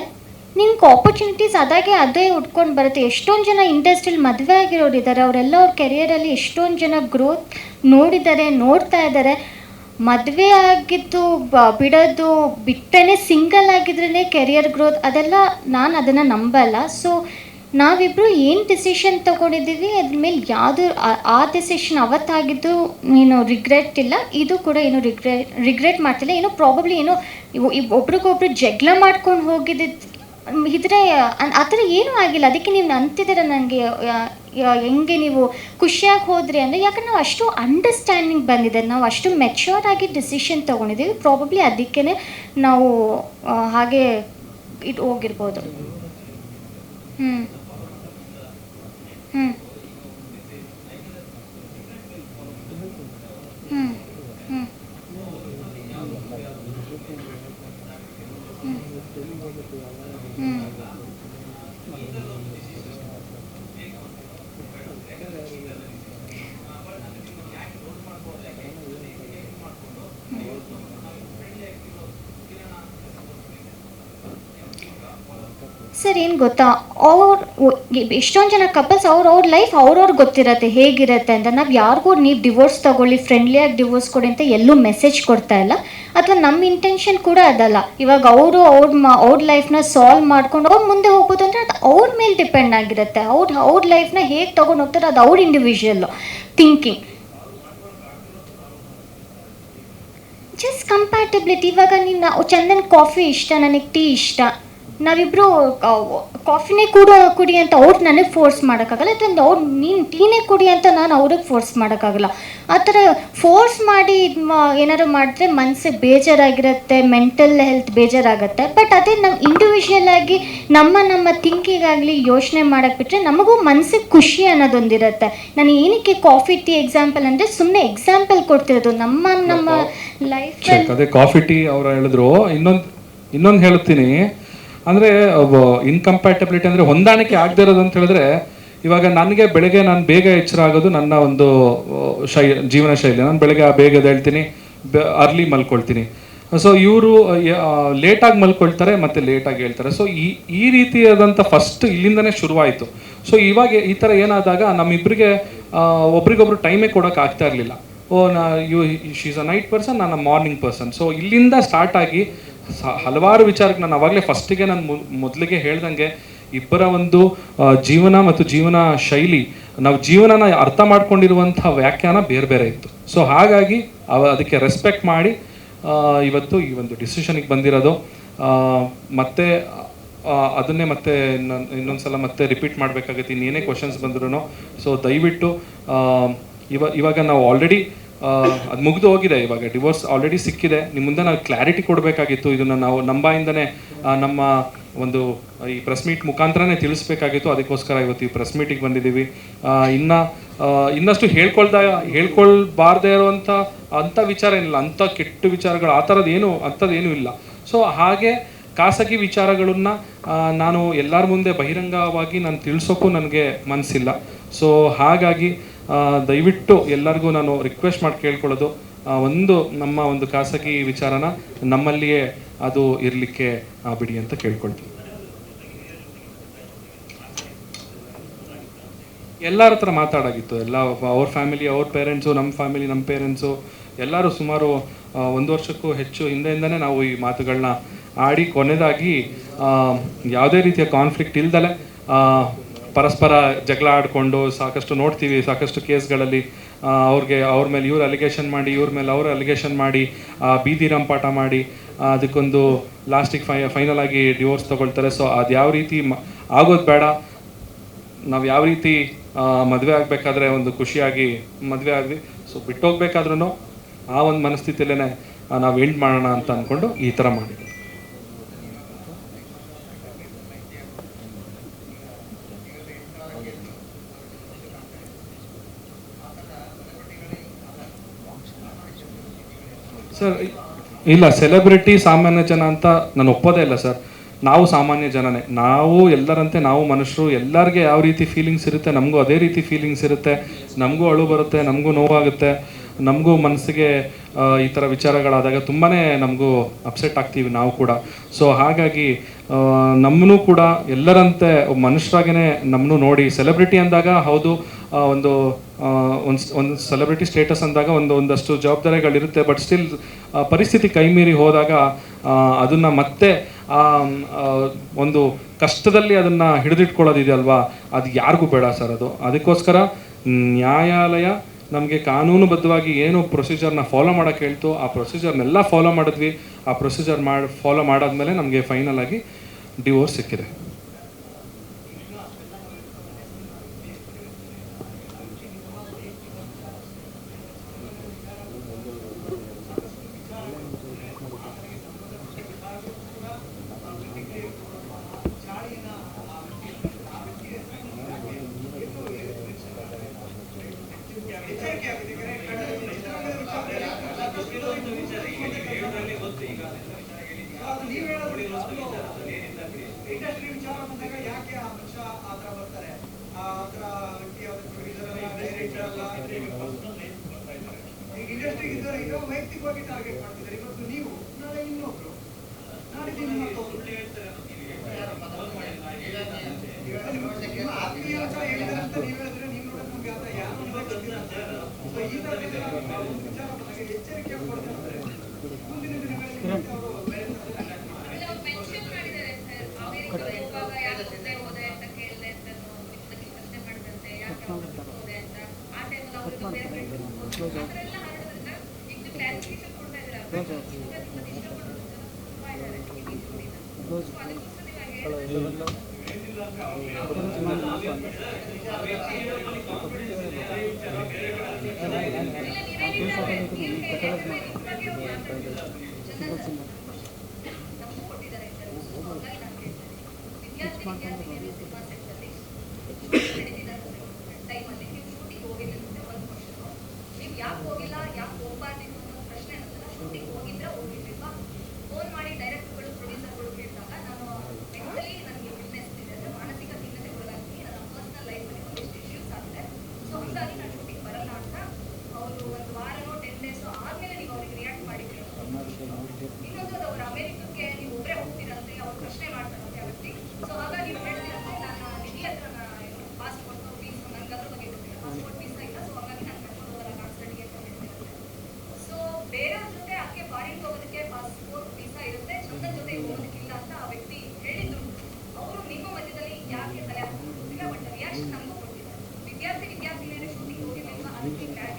ನಿಂಗೆ ಆಪರ್ಚುನಿಟೀಸ್ ಅದೇ ಉಟ್ಕೊಂಡು ಬರುತ್ತೆ. ಎಷ್ಟೊಂದು ಜನ ಇಂಡಸ್ಟ್ರಿಯಲ್ಲಿ ಮದುವೆ ಆಗಿರೋರು ಇದ್ದಾರೆ, ಅವರೆಲ್ಲ ಅವ್ರ ಕೆರಿಯರಲ್ಲಿ ಎಷ್ಟೊಂದು ಜನ ಗ್ರೋತ್ ನೋಡ್ತಾ ಇದ್ದಾರೆ. ಮದುವೆ ಆಗಿದ್ದು ಬಿಡೋದು ಬಿಟ್ಟೇ ಸಿಂಗಲ್ ಆಗಿದ್ರೇ ಕೆರಿಯರ್ ಗ್ರೋತ್, ಅದೆಲ್ಲ ನಾನು ಅದನ್ನು ನಂಬಲ್ಲ. ಸೊ ನಾವಿಬ್ಬರು ಏನು ಡಿಸಿಷನ್ ತೊಗೊಂಡಿದ್ದೀವಿ ಅದ್ರ ಮೇಲೆ ಯಾವುದು ಆ ಡಿಸಿಷನ್ ಅವತ್ತಾಗಿದ್ದು ಏನು ರಿಗ್ರೆಟ್ ಇಲ್ಲ, ಇದು ಕೂಡ ಏನು ರಿಗ್ರೆಟ್ ಮಾಡ್ತಿಲ್ಲ. ಏನೋ ಪ್ರಾಬಬ್ಲಿ ಏನೋ ಒಬ್ರಿಗೊಬ್ರು ಜಗಳ ಮಾಡ್ಕೊಂಡು ಹೋಗಿದ್ದು ಇದ್ರೆ ಆ ಥರ ಏನೂ ಆಗಿಲ್ಲ. ಅದಕ್ಕೆ ನೀವು ಅಂತಿದ್ದೀರ ನನಗೆ ಹೆಂಗೆ ನೀವು ಖುಷಿಯಾಗಿ ಹೋದ್ರಿ ಅಂದರೆ, ಯಾಕಂದ್ರೆ ನಾವು ಅಷ್ಟು ಅಂಡರ್ಸ್ಟ್ಯಾಂಡಿಂಗ್ ಬಂದಿದೆ, ನಾವು ಅಷ್ಟು ಮೆಚ್ಯೂರ್ ಆಗಿ ಡಿಸಿಷನ್ ತೊಗೊಂಡಿದ್ದೀವಿ. ಪ್ರಾಬಬ್ಲಿ ಅದಕ್ಕೇ ನಾವು ಹಾಗೆ ಹೋಗಿರ್ಬೋದು. ಹ್ಞೂ ಹ್ಞೂ ಹ್ಞೂ ಹ್ಞೂ ಸರ್ ಏನು ಗೊತ್ತಾ, ಅವ್ರು ಎಷ್ಟೊಂದು ಜನ ಕಪಲ್ಸ್ ಅವ್ರ ಲೈಫ್ ಅವ್ರವ್ರಿಗೆ ಗೊತ್ತಿರತ್ತೆ ಹೇಗಿರುತ್ತೆ ಅಂತ. ನಾವು ಯಾರಿಗೂ ನೀವು ಡಿವೋರ್ಸ್ ತಗೊಳ್ಳಿ, ಫ್ರೆಂಡ್ಲಿಯಾಗಿ ಡಿವೋರ್ಸ್ ಕೊಡಿ ಅಂತ ಎಲ್ಲೂ ಮೆಸೇಜ್ ಕೊಡ್ತಾ ಇಲ್ಲ, ಅಥವಾ ನಮ್ಮ ಇಂಟೆನ್ಷನ್ ಕೂಡ ಅದಲ್ಲ. ಇವಾಗ ಅವರು ಅವ್ರ ಲೈಫ್ನ ಸಾಲ್ವ್ ಮಾಡ್ಕೊಂಡು ಅವ್ರು ಮುಂದೆ ಹೋಗ್ಬೋದು ಅಂದರೆ ಅದು ಅವ್ರ ಮೇಲೆ ಡಿಪೆಂಡ್ ಆಗಿರುತ್ತೆ. ಅವ್ರ ಲೈಫ್ನ ಹೇಗೆ ತೊಗೊಂಡು ಹೋಗ್ತಾರೆ ಅದು ಅವ್ರ ಇಂಡಿವಿಜುವಲ್ ಥಿಂಕಿಂಗ್. Just compatibility. ಇವಾಗ ನೀನು ಚಂದನ್ ಕಾಫಿ ಇಷ್ಟ, ನನಗೆ ಟೀ ಇಷ್ಟ, ನಾವಿಬ್ಬರು ಕಾಫಿನೇ ಕುಡಿ ಅಂತ ಅವ್ರು ನನಗೆ ಫೋರ್ಸ್ ಮಾಡೋಕ್ಕಾಗಲ್ಲ, ಅಥವಾ ಅವ್ರು ನೀನು ಟೀನೇ ಕುಡಿ ಅಂತ ನಾನು ಅವ್ರಿಗೆ ಫೋರ್ಸ್ ಮಾಡೋಕ್ಕಾಗಲ್ಲ. ಆ ಥರ ಫೋರ್ಸ್ ಮಾಡಿ ಏನಾದ್ರು ಮಾಡಿದ್ರೆ ಮನಸ್ಸಿಗೆ ಬೇಜಾರಾಗಿರುತ್ತೆ, ಮೆಂಟಲ್ ಹೆಲ್ತ್ ಬೇಜಾರಾಗುತ್ತೆ. ಬಟ್ ಅದೇ ನಾವು ಇಂಡಿವಿಜುವಲ್ ಆಗಿ ನಮ್ಮ ಥಿಂಕಿಗಾಗಲಿ ಯೋಚನೆ ಮಾಡೋಕ್ಕೆ ಬಿಟ್ಟರೆ ನಮಗೂ ಮನಸ್ಸಿಗೆ ಖುಷಿ ಅನ್ನೋದೊಂದಿರುತ್ತೆ. ನಾನು ಏನಕ್ಕೆ ಕಾಫಿ ಟೀ ಎಕ್ಸಾಂಪಲ್ ಅಂದರೆ ಸುಮ್ಮನೆ ಎಕ್ಸಾಂಪಲ್ ಕೊಡ್ತಿರೋದು ನಮ್ಮ ಲೈಫಲ್ಲಿ. ಅದೇ ಕಾಫಿ ಟೀ ಅವ್ರು ಹೇಳಿದ್ರು. ಇನ್ನೊಂದು ಹೇಳ್ತೀನಿ ಅಂದರೆ ಇನ್ಕಂಪ್ಯಾಟಬಿಲಿಟಿ ಅಂದರೆ ಹೊಂದಾಣಿಕೆ ಆಗದೆ ಇರೋದು ಅಂತ ಹೇಳಿದ್ರೆ, ಇವಾಗ ನನಗೆ ಬೆಳಗ್ಗೆ ನಾನು ಬೇಗ ಎಚ್ಚರ ಆಗೋದು ನನ್ನ ಒಂದು ಜೀವನ ಶೈಲಿ. ನಾನು ಬೆಳಗ್ಗೆ ಬೇಗ ಎದ್ದೇಳ್ತೀನಿ, ಅರ್ಲಿ ಮಲ್ಕೊಳ್ತೀನಿ. ಸೊ ಇವರು ಲೇಟಾಗಿ ಮಲ್ಕೊಳ್ತಾರೆ ಮತ್ತು ಲೇಟಾಗಿ ಹೇಳ್ತಾರೆ. ಸೊ ಈ ರೀತಿಯಾದಂಥ ಫಸ್ಟ್ ಇಲ್ಲಿಂದನೇ ಶುರುವಾಯಿತು. ಸೊ ಇವಾಗ ಈ ಥರ ಏನಾದಾಗ ನಮ್ಮಿಬ್ಬರಿಗೆ ಒಬ್ರಿಗೊಬ್ರು ಟೈಮೇ ಕೊಡೋಕೆ ಆಗ್ತಾ ಇರಲಿಲ್ಲ. ಶೀಸ್ ಅ ನೈಟ್ ಪರ್ಸನ್, ನಾನು ಮಾರ್ನಿಂಗ್ ಪರ್ಸನ್. ಸೊ ಇಲ್ಲಿಂದ ಸ್ಟಾರ್ಟ್ ಆಗಿ ಹಲವಾರು ವಿಚಾರಕ್ಕೆ ನಾನು ಅವಾಗಲೇ ಫಸ್ಟಿಗೆ ನಾನು ಮೊದಲಿಗೆ ಹೇಳ್ದಂಗೆ ಇಬ್ಬರ ಒಂದು ಜೀವನ ಮತ್ತು ಜೀವನ ಶೈಲಿ, ನಾವು ಜೀವನನ ಅರ್ಥ ಮಾಡ್ಕೊಂಡಿರುವಂಥ ವ್ಯಾಖ್ಯಾನ ಬೇರೆ ಬೇರೆ ಇತ್ತು. ಸೊ ಹಾಗಾಗಿ ಅದಕ್ಕೆ ರೆಸ್ಪೆಕ್ಟ್ ಮಾಡಿ ಇವತ್ತು ಈ ಒಂದು ಡಿಸಿಷನಿಗೆ ಬಂದಿರೋದು. ಮತ್ತೆ ಅದನ್ನೇ ಮತ್ತೆ ಇನ್ನೊಂದು ಸಲ ಮತ್ತೆ ರಿಪೀಟ್ ಮಾಡಬೇಕಾಗುತ್ತೆ ಇನ್ನೇನೇ ಕ್ವಶನ್ಸ್ ಬಂದ್ರೂ. ಸೊ ದಯವಿಟ್ಟು ಇವಾಗ ನಾವು ಆಲ್ರೆಡಿ ಅದು ಮುಗಿದು ಹೋಗಿದೆ. ಇವಾಗ ಡಿವೋರ್ಸ್ ಆಲ್ರೆಡಿ ಸಿಕ್ಕಿದೆ. ನಿಮ್ಮ ಮುಂದೆ ನಾವು ಕ್ಲಾರಿಟಿ ಕೊಡಬೇಕಾಗಿತ್ತು. ಇದನ್ನು ನಾವು ನಮ್ಮ ಬಾಯಿಂದನೇ ನಮ್ಮ ಒಂದು ಈ ಪ್ರೆಸ್ ಮೀಟ್ ಮುಖಾಂತರನೇ ತಿಳಿಸ್ಬೇಕಾಗಿತ್ತು. ಅದಕ್ಕೋಸ್ಕರ ಇವತ್ತು ಈ ಪ್ರೆಸ್ ಮೀಟಿಗೆ ಬಂದಿದ್ದೀವಿ. ಇನ್ನಷ್ಟು ಹೇಳ್ಕೊಳ್ಬಾರ್ದೇ ಇರುವಂಥ ಅಂಥ ವಿಚಾರ ಏನಿಲ್ಲ, ಅಂಥ ಕೆಟ್ಟ ವಿಚಾರಗಳು ಆ ಥರದ್ದೇನು ಅಂಥದ್ದೇನೂ ಇಲ್ಲ. ಸೊ ಹಾಗೆ ಖಾಸಗಿ ವಿಚಾರಗಳನ್ನು ನಾನು ಎಲ್ಲರ ಮುಂದೆ ಬಹಿರಂಗವಾಗಿ ನಾನು ತಿಳಿಸೋಕ್ಕೂ ನನಗೆ ಮನಸ್ಸಿಲ್ಲ. ಸೊ ಹಾಗಾಗಿ ದಯವಿಟ್ಟು ಎಲ್ಲರಿಗೂ ನಾನು ರಿಕ್ವೆಸ್ಟ್ ಮಾಡಿ ಕೇಳ್ಕೊಳ್ಳೋದು, ನಮ್ಮ ಒಂದು ಖಾಸಗಿ ವಿಚಾರನ ನಮ್ಮಲ್ಲಿಯೇ ಅದು ಇರಲಿಕ್ಕೆ ಬಿಡಿ ಅಂತ ಕೇಳ್ಕೊಳ್ತೀನಿ. ಎಲ್ಲರ ಹತ್ರ ಮಾತಾಡಾಗಿತ್ತು. ಎಲ್ಲ ಅವ್ರ ಫ್ಯಾಮಿಲಿ, ಅವ್ರ ಪೇರೆಂಟ್ಸು, ನಮ್ಮ ಫ್ಯಾಮಿಲಿ, ನಮ್ಮ ಪೇರೆಂಟ್ಸು ಎಲ್ಲರೂ ಸುಮಾರು 1 ವರ್ಷಕ್ಕೂ ಹೆಚ್ಚು ಹಿಂದೆಯಿಂದನೇ ನಾವು ಈ ಮಾತುಗಳನ್ನ ಆಡಿ ಕೊನೆಯದಾಗಿ ಯಾವುದೇ ರೀತಿಯ ಕಾನ್ಫ್ಲಿಕ್ಟ್ ಇಲ್ದಲೆ ಪರಸ್ಪರ ಜಗಳ ಆಡಿಕೊಂಡು ಸಾಕಷ್ಟು ನೋಡ್ತೀವಿ. ಸಾಕಷ್ಟು ಕೇಸ್ಗಳಲ್ಲಿ ಅವ್ರ ಮೇಲೆ ಇವ್ರು ಅಲಿಗೇಷನ್ ಮಾಡಿ, ಇವ್ರ ಮೇಲೆ ಅವರು ಅಲಿಗೇಷನ್ ಮಾಡಿ, ಬೀದಿ ರಂಪಾಟ ಮಾಡಿ ಅದಕ್ಕೊಂದು ಲಾಸ್ಟಿಗೆ ಫೈನಲ್ ಆಗಿ ಡಿವೋರ್ಸ್ ತೊಗೊಳ್ತಾರೆ. ಸೊ ಅದು ಯಾವ ರೀತಿ ಆಗೋದು ಬೇಡ. ನಾವು ಯಾವ ರೀತಿ ಮದುವೆ ಆಗಬೇಕಾದ್ರೆ ಒಂದು ಖುಷಿಯಾಗಿ ಮದುವೆ ಆದ್ವಿ, ಸೊ ಬಿಟ್ಟೋಗ್ಬೇಕಾದ್ರೂ ಆ ಒಂದು ಮನಸ್ಥಿತಿಯಲ್ಲೇ ನಾವು ಎಂಡ್ ಮಾಡೋಣ ಅಂತ ಅಂದ್ಕೊಂಡು ಈ ಥರ ಮಾಡಿದ್ವಿ. ಸರ್ ಇಲ್ಲ, ಸೆಲೆಬ್ರಿಟಿ ಸಾಮಾನ್ಯ ಜನ ಅಂತ ನಾನು ಒಪ್ಪೋದೇ ಇಲ್ಲ ಸರ್. ನಾವು ಸಾಮಾನ್ಯ ಜನನೇ, ನಾವು ಎಲ್ಲರಂತೆ ನಾವು ಮನುಷ್ಯರು. ಎಲ್ಲರಿಗೆ ಯಾವ ರೀತಿ ಫೀಲಿಂಗ್ಸ್ ಇರುತ್ತೆ ನಮಗೂ ಅದೇ ರೀತಿ ಫೀಲಿಂಗ್ಸ್ ಇರುತ್ತೆ. ನಮಗೂ ಅಳು ಬರುತ್ತೆ, ನಮಗೂ ನೋವಾಗುತ್ತೆ, ನಮಗೂ ಮನಸ್ಸಿಗೆ ಈ ಥರ ವಿಚಾರಗಳಾದಾಗ ತುಂಬಾ ನಮಗೂ ಅಪ್ಸೆಟ್ ಆಗ್ತೀವಿ ನಾವು ಕೂಡ. ಸೊ ಹಾಗಾಗಿ ನಮ್ಮನ್ನು ಕೂಡ ಎಲ್ಲರಂತೆ ಮನುಷ್ಯರಾಗೇ ನಮ್ಮನ್ನು ನೋಡಿ ಸೆಲೆಬ್ರಿಟಿ ಅಂದಾಗ ಹೌದು ಒಂದು ಸೆಲೆಬ್ರಿಟಿ ಸ್ಟೇಟಸ್ ಅಂದಾಗ ಒಂದಷ್ಟು ಜವಾಬ್ದಾರಿಗಳಿರುತ್ತೆ. ಬಟ್ ಸ್ಟಿಲ್ ಪರಿಸ್ಥಿತಿ ಕೈಮೀರಿ ಹೋದಾಗ ಅದನ್ನು ಮತ್ತೆ ಒಂದು ಕಷ್ಟದಲ್ಲಿ ಅದನ್ನು ಹಿಡಿದಿಟ್ಕೊಳ್ಳೋದಿದೆಯಲ್ವಾ, ಅದು ಯಾರಿಗೂ ಬೇಡ ಸರ್. ಅದಕ್ಕೋಸ್ಕರ ನ್ಯಾಯಾಲಯ ನಮಗೆ ಕಾನೂನುಬದ್ಧವಾಗಿ ಏನು ಪ್ರೊಸೀಜರ್ನ ಫಾಲೋ ಮಾಡೋಕ್ಕೆ ಹೇಳ್ತು ಆ ಪ್ರೊಸೀಜರ್ನೆಲ್ಲ ಫಾಲೋ ಮಾಡಿದ್ವಿ. ಆ ಪ್ರೊಸೀಜರ್ ಫಾಲೋ ಮಾಡಾದ್ಮೇಲೆ ನಮಗೆ ಫೈನಲ್ ಆಗಿ ಡಿವೋರ್ಸ್ ಸಿಕ್ಕಿದೆ. ವೈಯಕ್ತಿಕವಾಗಿ ಟಾರ್ಗೆಟ್ ಮಾಡ್ತಿದ್ದಾರೆ. ಇವತ್ತು ನೀವು, ನಾಳೆ ಇನ್ನೊಬ್ರು, ನಾಳೆ ನಿಮ್ಮ ಮತ್ತೊಬ್ರು.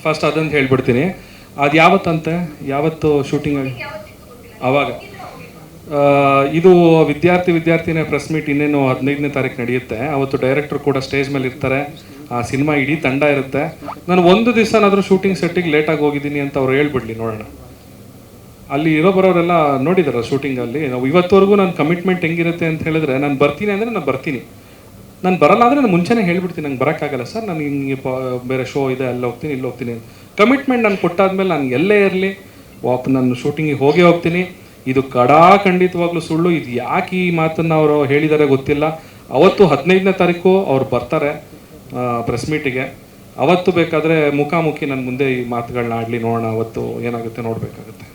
ಫಸ್ಟ್ ಅದನ್ನು ಹೇಳ್ಬಿಡ್ತೀನಿ. ಅದು ಯಾವತ್ತಂತೆ, ಯಾವತ್ತು ಶೂಟಿಂಗ್ ಆಗಿ ಆವಾಗ ಇದು ವಿದ್ಯಾರ್ಥಿನೇ ಪ್ರೆಸ್ ಮೀಟ್ ಇನ್ನೇನು 15ನೇ ತಾರೀಕು ನಡೆಯುತ್ತೆ. ಅವತ್ತು ಡೈರೆಕ್ಟರ್ ಕೂಡ ಸ್ಟೇಜ್ ಮೇಲೆ ಇರ್ತಾರೆ, ಆ ಸಿನಿಮಾ ಇಡೀ ತಂಡ ಇರುತ್ತೆ. ನಾನು ಒಂದು ದಿವಸನಾದರೂ ಶೂಟಿಂಗ್ ಸೆಟ್ಟಿಗೆ ಲೇಟಾಗಿ ಹೋಗಿದ್ದೀನಿ ಅಂತ ಅವ್ರು ಹೇಳ್ಬಿಡ್ಲಿ ನೋಡೋಣ. ಅಲ್ಲಿ ಇರೋ ಬರೋರೆಲ್ಲ ನೋಡಿದಾರೆ ಶೂಟಿಂಗಲ್ಲಿ. ನಾವು ಇವತ್ತವರೆಗೂ ನನ್ನ ಕಮಿಟ್ಮೆಂಟ್ ಹೆಂಗಿರುತ್ತೆ ಅಂತ ಹೇಳಿದ್ರೆ, ನಾನು ಬರ್ತೀನಿ ಅಂದರೆ ನಾನು ಬರ್ತೀನಿ, ನಾನು ಬರಲ್ಲ ಅಂದರೆ ನಾನು ಮುಂಚೆನೇ ಹೇಳ್ಬಿಡ್ತೀನಿ ನಂಗೆ ಬರೋಕ್ಕಾಗಲ್ಲ ಸರ್, ನಾನು ಹಿಂಗೆ ಬೇರೆ ಶೋ ಇದೆ ಅಲ್ಲಿ ಹೋಗ್ತೀನಿ ಇಲ್ಲಿ ಹೋಗ್ತೀನಿ ಅಂತ. ಕಮಿಟ್ಮೆಂಟ್ ನಾನು ಕೊಟ್ಟಾದ್ಮೇಲೆ ನಾನು ಎಲ್ಲೇ ಇರಲಿ ನಾನು ಶೂಟಿಂಗಿಗೆ ಹೋಗೇ ಹೋಗ್ತೀನಿ. ಇದು ಖಂಡಿತವಾಗ್ಲೂ ಸುಳ್ಳು. ಇದು ಯಾಕೆ ಈ ಮಾತನ್ನು ಅವರು ಹೇಳಿದ್ದಾರೆ ಗೊತ್ತಿಲ್ಲ. ಅವತ್ತು 15ನೇ ತಾರೀಕು ಅವ್ರು ಬರ್ತಾರೆ ಪ್ರೆಸ್ ಮೀಟಿಗೆ. ಅವತ್ತು ಬೇಕಾದರೆ ಮುಖಾಮುಖಿ ನನ್ನ ಮುಂದೆ ಈ ಮಾತುಗಳನ್ನ ಆಡಲಿ, ನೋಡೋಣ ಅವತ್ತು ಏನಾಗುತ್ತೆ ನೋಡಬೇಕಾಗುತ್ತೆ.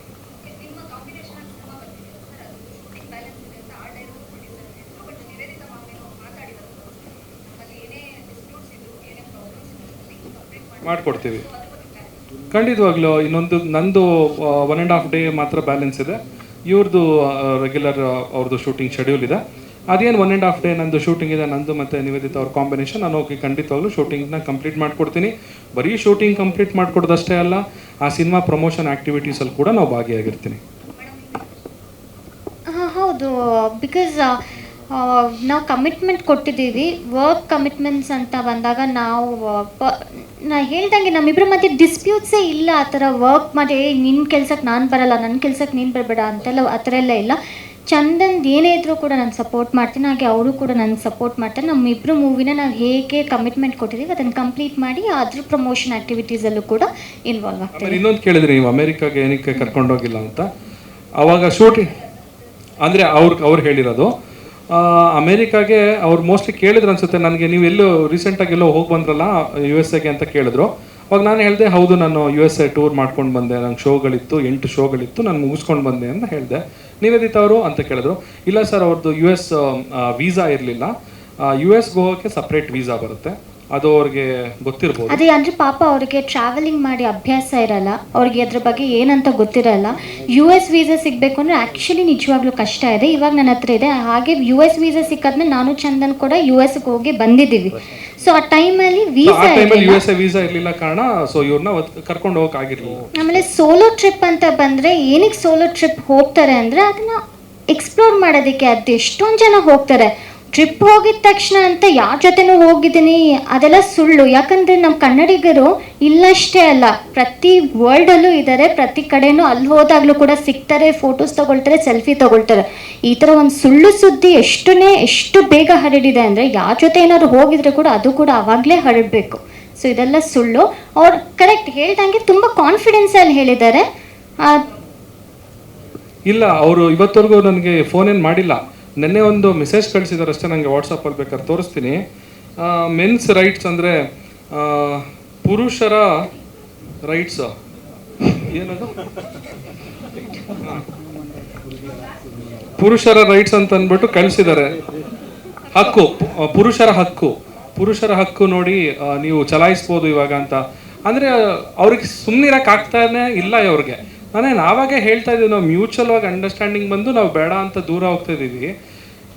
ಮಾಡಿಕೊಡ್ತೀವಿ ಖಂಡಿತವಾಗ್ಲೂ. ಇನ್ನೊಂದು ನಂದು 1.5 ಡೇ ಮಾತ್ರ ಬ್ಯಾಲೆನ್ಸ್ ಇದೆ, ಇವ್ರದ್ದು ರೆಗ್ಯುಲರ್ ಅವ್ರದ್ದು ಶೂಟಿಂಗ್ ಶೆಡ್ಯೂಲ್ ಇದೆ. ಅದೇನು 1.5 ಡೇ ನಂದು ಶೂಟಿಂಗ್ ಇದೆ, ನಂದು ಮತ್ತು ನಿವೇದಿತ ಅವ್ರ ಕಾಂಬಿನೇಷನ್. ನಾನು ಹೋಗಿ ಖಂಡಿತವಾಗ್ಲೂ ಶೂಟಿಂಗ್ನ ಕಂಪ್ಲೀಟ್ ಮಾಡಿಕೊಡ್ತೀನಿ. ಬರೀ ಶೂಟಿಂಗ್ ಕಂಪ್ಲೀಟ್ ಮಾಡಿಕೊಡೋದಷ್ಟೇ ಅಲ್ಲ, ಆ ಸಿನಿಮಾ ಪ್ರಮೋಷನ್ ಆ್ಯಕ್ಟಿವಿಟೀಸಲ್ಲಿ ಕೂಡ ನಾವು ಭಾಗಿಯಾಗಿರ್ತೀನಿ. ಹೌದು, ಬಿಕಾಸ್ ನಾವು ಕಮಿಟ್ಮೆಂಟ್ ಕೊಟ್ಟಿದ್ದೀವಿ. ವರ್ಕ್ ಕಮಿಟ್ಮೆಂಟ್ಸ್ ಅಂತ ಬಂದಾಗ ನಾವು ನಾ ಹೇಳ್ದಂಗೆ ನಮ್ಮಿಬ್ಬರ ಮಧ್ಯೆ ಡಿಸ್ಪ್ಯೂಟ್ಸೇ ಇಲ್ಲ. ಆ ಥರ ವರ್ಕ್ ಮಾಡಿ ನಿನ್ನ ಕೆಲ್ಸಕ್ಕೆ ನಾನು ಬರಲ್ಲ, ನನ್ನ ಕೆಲ್ಸಕ್ಕೆ ನೀನು ಬರಬೇಡ ಅಂತೆಲ್ಲ ಆ ಥರ ಎಲ್ಲ ಇಲ್ಲ. ಚಂದನ್ದು ಏನೇ ಇದ್ರೂ ಕೂಡ ನಾನು ಸಪೋರ್ಟ್ ಮಾಡ್ತೀನಿ, ಹಾಗೆ ಅವರು ಕೂಡ ನನಗೆ ಸಪೋರ್ಟ್ ಮಾಡ್ತಾರೆ. ನಮ್ಮಿಬ್ಬರು ಮೂವಿನ ನಾವು ಹೇಗೆ ಕಮಿಟ್ಮೆಂಟ್ ಕೊಟ್ಟಿದ್ದೀವಿ ಅದನ್ನು ಕಂಪ್ಲೀಟ್ ಮಾಡಿ ಅದ್ರ ಪ್ರಮೋಷನ್ ಆ್ಯಕ್ಟಿವಿಟೀಸಲ್ಲೂ ಕೂಡ ಇನ್ವಾಲ್ವ್ ಆಗ್ತೀವಿ. ಇನ್ನೊಂದು ಕೇಳಿದ್ರಿ ನೀವು ಅಮೇರಿಕಾಗೆ ಏನಕ್ಕೆ ಕರ್ಕೊಂಡೋಗಿಲ್ಲ ಅಂತ. ಆವಾಗ ಶೂಟಿಂಗ್ ಅಂದರೆ ಅವ್ರು ಹೇಳಿರೋದು ಅಮೇರಿಕಾಗೆ ಅವ್ರು ಮೋಸ್ಟ್ಲಿ ಕೇಳಿದ್ರು ಅನ್ಸುತ್ತೆ ನನಗೆ, ನೀವು ಎಲ್ಲೋ ರೀಸೆಂಟಾಗಿ ಎಲ್ಲೋ ಹೋಗಿ ಬಂದ್ರಲ್ಲ USA ಅಂತ ಕೇಳಿದ್ರು. ಅವಾಗ ನಾನು ಹೇಳಿದೆ ಹೌದು, ನಾನು USA ಟೂರ್ ಮಾಡ್ಕೊಂಡು ಬಂದೆ, ನಂಗೆ ಶೋಗಳಿತ್ತು, 8 ಶೋಗಳಿತ್ತು, ನಾನು ಮುಗಿಸ್ಕೊಂಡು ಬಂದೆ ಅಂತ ಹೇಳಿದೆ. ನಿವೇದಿತ ಅವರು ಅಂತ ಕೇಳಿದ್ರು. ಇಲ್ಲ ಸರ್, ಅವ್ರದ್ದು US ವೀಸಾ ಇರಲಿಲ್ಲ, US ಹೋಗೋಕ್ಕೆ ಸಪ್ರೇಟ್ ವೀಸಾ ಬರುತ್ತೆ, ಅದು ಅವ್ರಿಗೆ ಗೊತ್ತಿರ್ಬೋದು. ಅದೇ ಅಂದರೆ ಪಾಪ ಅವ್ರಿಗೆ ಟ್ರಾವೆಲಿಂಗ್ ಮಾಡಿ ಅಭ್ಯಾಸ ಇರಲ್ಲ, ಅವ್ರಿಗೆ ಅದ್ರ ಬಗ್ಗೆ ಏನಂತ ಗೊತ್ತಿರಲ್ಲ. US ವೀಸಾ ಸಿಗಬೇಕು ಅಂದರೆ ಆ್ಯಕ್ಚುಲಿ ನಿಜವಾಗ್ಲೂ ಕಷ್ಟ ಇದೆ. ಇವಾಗ ನನ್ನ ಹತ್ರ ಇದೆ. ಹಾಗೆ US ವೀಸಾ ಸಿಕ್ಕಾದ್ಮೇಲೆ ನಾನು ಚಂದನ್ ಕೂಡ USಗೆ ಹೋಗಿ ಬಂದಿದ್ದೀವಿ. ಸೊ ಆ ಟೈಮಲ್ಲಿ ವೀಸಾ ಇರಲಿಲ್ಲ ಕಾರಣ ಸೊ ಇವ್ರನ್ನ ಕರ್ಕೊಂಡು ಹೋಗೋಕ್ಕಾಗಿರಲಿಲ್ಲ. ಆಮೇಲೆ ಸೋಲೋ ಟ್ರಿಪ್ ಅಂತ ಬಂದರೆ ಏನಕ್ಕೆ ಸೋಲೋ ಟ್ರಿಪ್ ಹೋಗ್ತಾರೆ ಅಂದರೆ ಅದನ್ನು ಎಕ್ಸ್ಪ್ಲೋರ್ ಮಾಡೋದಕ್ಕೆ. ಅದು ಎಷ್ಟೊಂದು ಜನ ಹೋಗ್ತಾರೆ ಟ್ರಿಪ್ ಹೋಗಿದ ತಕ್ಷಣ ಅಂತ ಯಾರ ಜೊತೆನೂ ಹೋಗಿದ್ದೀನಿ ಅದೆಲ್ಲ ಸುಳ್ಳು. ಯಾಕಂದರೆ ನಮ್ಮ ಕನ್ನಡಿಗರು ಇಲ್ಲಷ್ಟೇ ಅಲ್ಲ, ಪ್ರತಿ ವರ್ಲ್ಡಲ್ಲೂ ಇದ್ದಾರೆ, ಪ್ರತಿ ಕಡೆನೂ ಅಲ್ಲಿ ಹೋದಾಗಲೂ ಕೂಡ ಸಿಗ್ತಾರೆ, ಫೋಟೋಸ್ ತೊಗೊಳ್ತಾರೆ, ಸೆಲ್ಫಿ ತೊಗೊಳ್ತಾರೆ. ಈ ಥರ ಒಂದು ಸುಳ್ಳು ಸುದ್ದಿ ಎಷ್ಟು ಬೇಗ ಹರಡಿದೆ ಅಂದರೆ ಯಾರ ಜೊತೆ ಏನಾದ್ರು ಹೋಗಿದ್ರೆ ಕೂಡ ಅದು ಕೂಡ ಆವಾಗಲೇ ಹರಡಬೇಕು. ಸೊ ಇದೆಲ್ಲ ಸುಳ್ಳು. ಅವ್ರು ಕರೆಕ್ಟ್ ಹೇಳ್ದಂಗೆ ತುಂಬ ಕಾನ್ಫಿಡೆನ್ಸಲ್ಲಿ ಹೇಳಿದ್ದಾರೆ. ಇಲ್ಲ, ಅವರು ಇವತ್ತವರೆಗೂ ನನಗೆ ಫೋನ್ ಏನು ಮಾಡಿಲ್ಲ. ನೆನ್ನೆ ಒಂದು ಮೆಸೇಜ್ ಕಳಿಸಿದ್ದಾರೆ ಅಷ್ಟೇ, ನನಗೆ ವಾಟ್ಸಪ್ಪಲ್ಲಿ ಬೇಕಾದ್ರೆ ತೋರಿಸ್ತೀನಿ. ಮೆನ್ಸ್ ರೈಟ್ಸ್ ಅಂದರೆ ಪುರುಷರ ರೈಟ್ಸ್ ಏನದು, ಪುರುಷರ ರೈಟ್ಸ್ ಅಂತ ಅಂದ್ಬಿಟ್ಟು ಕಳಿಸಿದ್ದಾರೆ. ಹಕ್ಕು, ಪುರುಷರ ಹಕ್ಕು ನೋಡಿ ನೀವು ಚಲಾಯಿಸ್ಬೋದು ಇವಾಗ ಅಂತ ಅಂದರೆ ಅವ್ರಿಗೆ ಸುಮ್ಮನಿರಕ್ಕೆ ಆಗ್ತಾನೆ ಇಲ್ಲ ಅವ್ರಿಗೆ. ನಾವಾಗೇ ಹೇಳ್ತಾ ಇದ್ದೀವಿ, ನಾವು ಮ್ಯೂಚುವಲ್ ಆಗಿ ಅಂಡರ್ಸ್ಟ್ಯಾಂಡಿಂಗ್ ಬಂದು ನಾವು ಬೇಡ ಅಂತ ದೂರ ಹೋಗ್ತಾ ಇದ್ದೀವಿ.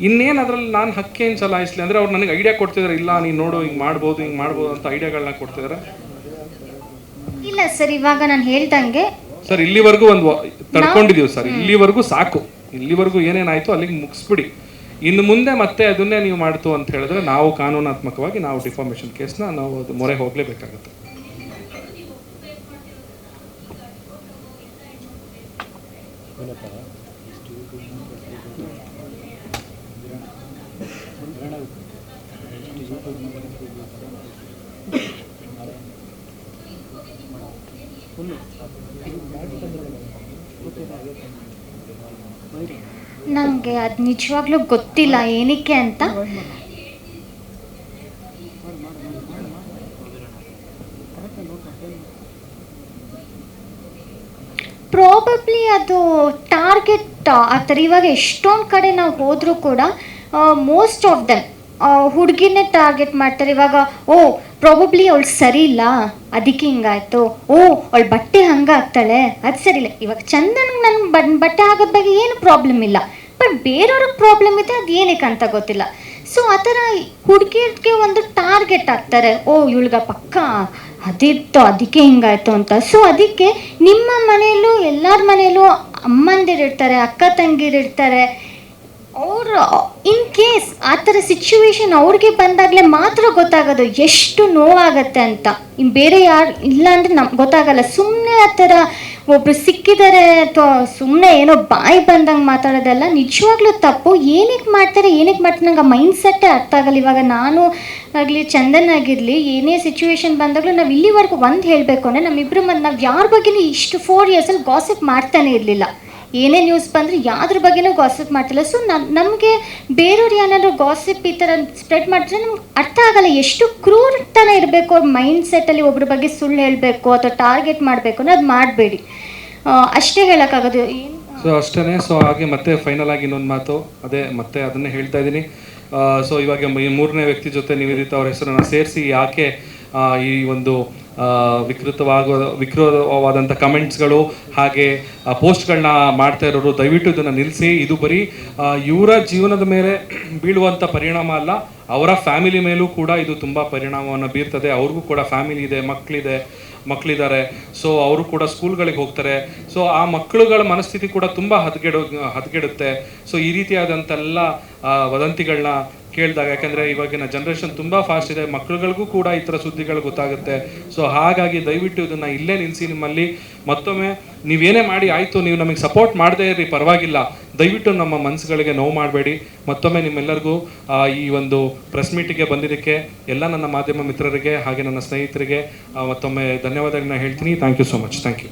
ಇನ್ನೇನು ಅದರಲ್ಲಿ ನಾನು ಹಕ್ಕೇನು ಚಲಾಯಿಸ್ಲಿ ಅಂದರೆ ಅವ್ರು ನನಗೆ ಐಡಿಯಾ ಕೊಡ್ತಿದ್ದಾರೆ, ಇಲ್ಲ ನೀನು ನೋಡು ಹಿಂಗೆ ಮಾಡ್ಬೋದು ಅಂತ ಐಡಿಯಾಗಳನ್ನ ಕೊಡ್ತಿದ್ದಾರೆ. ಇಲ್ಲ ಸರ್, ಇವಾಗ ನಾನು ಹೇಳ್ದಂಗೆ ಸರ್ ಇಲ್ಲಿವರೆಗೂ ಒಂದು ತಡ್ಕೊಂಡಿದ್ದೀವಿ ಸರ್, ಇಲ್ಲಿವರೆಗೂ ಸಾಕು, ಇಲ್ಲಿವರೆಗೂ ಏನೇನಾಯಿತು ಅಲ್ಲಿಗೆ ಮುಗಿಸ್ಬಿಡಿ. ಇನ್ನು ಮುಂದೆ ಮತ್ತೆ ಅದನ್ನೇ ನೀವು ಮಾಡ್ತು ಅಂತ ಹೇಳಿದ್ರೆ ನಾವು ಕಾನೂನಾತ್ಮಕವಾಗಿ ನಾವು ಡಿಫಾರ್ಮೇಷನ್ ಕೇಸ್ನ ನಾವು ಅದು ಮೊರೆ ಹೋಗಲೇಬೇಕಾಗುತ್ತೆ. ನನಗೆ ಅದು ನಿಜವಾಗ್ಲೂ ಗೊತ್ತಿಲ್ಲ ಏನಕ್ಕೆ ಅಂತ. ಪ್ರಾಬಬ್ಲಿ ಅದು ಟಾರ್ಗೆಟ್ ಆ ಥರ. ಇವಾಗ ಎಷ್ಟೊಂದು ಕಡೆ ನಾವು ಹೋದರೂ ಕೂಡ ಮೋಸ್ಟ್ ಆಫ್ ದೆಮ್ ಹುಡುಗಿನೇ ಟಾರ್ಗೆಟ್ ಮಾಡ್ತಾರೆ. ಇವಾಗ ಪ್ರಾಬಬ್ಲಿ ಅವಳು ಸರಿ ಇಲ್ಲ ಅದಕ್ಕೆ ಹಿಂಗಾಯ್ತು, ಅವಳು ಬಟ್ಟೆ ಹಂಗಾಗ್ತಾಳೆ ಅದು ಸರಿ ಇಲ್ಲ. ಇವಾಗ ಚಂದನ್ಗೆ ನನ್ನ ಬಟ್ಟೆ ಹಾಕೋದ್ ಬಗ್ಗೆ ಏನು ಪ್ರಾಬ್ಲಮ್ ಇಲ್ಲ, ಬಟ್ ಬೇರೆಯವ್ರಿಗೆ ಪ್ರಾಬ್ಲಮ್ ಇದೆ, ಅದು ಏನಕ್ಕೆ ಅಂತ ಗೊತ್ತಿಲ್ಲ. ಸೊ ಆ ಥರ ಹುಡುಗಿಯರಿಗೆ ಒಂದು ಟಾರ್ಗೆಟ್ ಆಗ್ತಾರೆ, ಇವಳಿಗೆ ಪಕ್ಕ ಅದಿತ್ತು ಅದಕ್ಕೆ ಹಿಂಗಾಯ್ತು ಅಂತ. ಸೊ ಅದಕ್ಕೆ ನಿಮ್ಮ ಮನೆಯಲ್ಲೂ ಎಲ್ಲರ ಮನೆಯಲ್ಲೂ ಅಮ್ಮಂದಿರಿರ್ತಾರೆ, ಅಕ್ಕ ತಂಗಿರಿರ್ತಾರೆ. ಅವರು ಇನ್ ಕೇಸ್ ಆ ಥರ ಸಿಚುವೇಶನ್ ಅವ್ರಿಗೆ ಬಂದಾಗಲೇ ಮಾತ್ರ ಗೊತ್ತಾಗೋದು ಎಷ್ಟು ನೋವಾಗತ್ತೆ ಅಂತ. ಇನ್ನು ಬೇರೆ ಯಾರು ಇಲ್ಲ ಅಂದರೆ ನಮ್ಗೆ ಗೊತ್ತಾಗಲ್ಲ. ಸುಮ್ಮನೆ ಆ ಥರ ಒಬ್ರು ಸಿಕ್ಕಿದ್ದಾರೆ ಅಥವಾ ಸುಮ್ಮನೆ ಏನೋ ಬಾಯಿ ಬಂದಂಗೆ ಮಾತಾಡೋದೆಲ್ಲ ನಿಜವಾಗ್ಲೂ ತಪ್ಪು. ಏನಕ್ಕೆ ಮಾಡ್ತಾರೆ ನಂಗೆ ಆ ಮೈಂಡ್ ಸೆಟ್ಟೇ ಅರ್ಥ ಆಗಲ್ಲ. ಇವಾಗ ನಾನು ಆಗಲಿ ಚಂದನ್ ಆಗಿರಲಿ ಏನೇ ಸಿಚುವೇಶನ್ ಬಂದಾಗಲೂ ನಾವು ಇಲ್ಲಿವರೆಗೂ ಒಂದು ಹೇಳಬೇಕು ಅಂದರೆ ನಮ್ಮಿಬ್ಬರು ನಾವು ಯಾರ ಬಗ್ಗೆನೂ ಇಷ್ಟು 4 yearsಲ್ಲಿ ಗಾಸಿಪ್ ಮಾಡ್ತಾನೆ ಇರಲಿಲ್ಲ. ಏನೇ ನ್ಯೂಸ್ ಬಂದರೆ ಯಾವ್ದ್ರ ಬಗ್ಗೆನೂ ಗಾಸಿಪ್ ಮಾಡ್ತಿಲ್ಲ. ಸೊ ನಮಗೆ ಬೇರೆಯವ್ರು ಏನಾದರೂ ಗಾಸಿಪ್ ಈ ಥರ ಸ್ಪ್ರೆಡ್ ಮಾಡಿದ್ರೆ ನಮ್ಗೆ ಅರ್ಥ ಆಗಲ್ಲ ಎಷ್ಟು ಕ್ರೂರತನ ಇರಬೇಕು ಅವ್ರ ಮೈಂಡ್ ಸೆಟ್ಟಲ್ಲಿ. ಒಬ್ರ ಬಗ್ಗೆ ಸುಳ್ಳು ಹೇಳಬೇಕು ಅಥವಾ ಟಾರ್ಗೆಟ್ ಮಾಡಬೇಕು ಅನ್ನೋದು ಮಾಡಬೇಡಿ, ಅಷ್ಟೇ ಹೇಳೋಕ್ಕಾಗೋದು. ಸೊ ಅಷ್ಟೇ. ಸೊ ಹಾಗೆ ಮತ್ತೆ ಫೈನಲ್ ಆಗಿ ಇನ್ನೊಂದು ಮಾತು, ಅದೇ ಮತ್ತೆ ಅದನ್ನೇ ಹೇಳ್ತಾ ಇದ್ದೀನಿ. ಸೊ ಇವಾಗ ಈ 3ನೇ ವ್ಯಕ್ತಿ ಜೊತೆ ನಿವೇದಿತ ಅವ್ರ ಹೆಸರನ್ನು ಸೇರಿಸಿ ಯಾಕೆ ಈ ಒಂದು ವಿಕೃತವಾದಂಥ ಕಮೆಂಟ್ಸ್ಗಳು ಹಾಗೆ ಪೋಸ್ಟ್ಗಳನ್ನ ಮಾಡ್ತಾ ಇರೋರು ದಯವಿಟ್ಟು ಇದನ್ನು ನಿಲ್ಲಿಸಿ. ಇದು ಬರೀ ಇವರ ಜೀವನದ ಮೇಲೆ ಬೀಳುವಂಥ ಪರಿಣಾಮ ಅಲ್ಲ, ಅವರ ಫ್ಯಾಮಿಲಿ ಮೇಲೂ ಕೂಡ ಇದು ತುಂಬ ಪರಿಣಾಮವನ್ನು ಬೀರ್ತದೆ. ಅವ್ರಿಗೂ ಕೂಡ ಫ್ಯಾಮಿಲಿ ಇದೆ, ಮಕ್ಕಳಿದ್ದಾರೆ. ಸೊ ಅವರು ಕೂಡ ಸ್ಕೂಲ್ಗಳಿಗೆ ಹೋಗ್ತಾರೆ. ಸೊ ಆ ಮಕ್ಕಳುಗಳ ಮನಸ್ಥಿತಿ ಕೂಡ ತುಂಬ ಹದಗೆಡುತ್ತೆ. ಸೊ ಈ ರೀತಿಯಾದಂತೆಲ್ಲ ವದಂತಿಗಳನ್ನ ಕೇಳಿದಾಗ, ಯಾಕಂದರೆ ಇವಾಗಿನ ಜನ್ರೇಷನ್ ತುಂಬ ಫಾಸ್ಟ್ ಇದೆ, ಮಕ್ಕಳುಗಳಿಗೂ ಕೂಡ ಈ ಥರ ಸುದ್ದಿಗಳು ಗೊತ್ತಾಗುತ್ತೆ. ಸೊ ಹಾಗಾಗಿ ದಯವಿಟ್ಟು ಇದನ್ನು ಇಲ್ಲೇ ನಿಲ್ಲಿಸಿ. ನಿಮ್ಮಲ್ಲಿ ಮತ್ತೊಮ್ಮೆ ನೀವೇನೇ ಮಾಡಿ ಆಯಿತು, ನೀವು ನಮಗೆ ಸಪೋರ್ಟ್ ಮಾಡದೇ ಇರಿ ಪರವಾಗಿಲ್ಲ, ದಯವಿಟ್ಟು ನಮ್ಮ ಮನಸ್ಸುಗಳಿಗೆ ನೋವು ಮಾಡಬೇಡಿ. ಮತ್ತೊಮ್ಮೆ ನಿಮ್ಮೆಲ್ಲರಿಗೂ ಈ ಒಂದು ಪ್ರೆಸ್ ಮೀಟಿಗೆ ಬಂದಿದ್ದಕ್ಕೆ ಎಲ್ಲ ನನ್ನ ಮಾಧ್ಯಮ ಮಿತ್ರರಿಗೆ ಹಾಗೆ ನನ್ನ ಸ್ನೇಹಿತರಿಗೆ ಮತ್ತೊಮ್ಮೆ ಧನ್ಯವಾದಗಳನ್ನ ಹೇಳ್ತೀನಿ. Thank you so much. Thank you.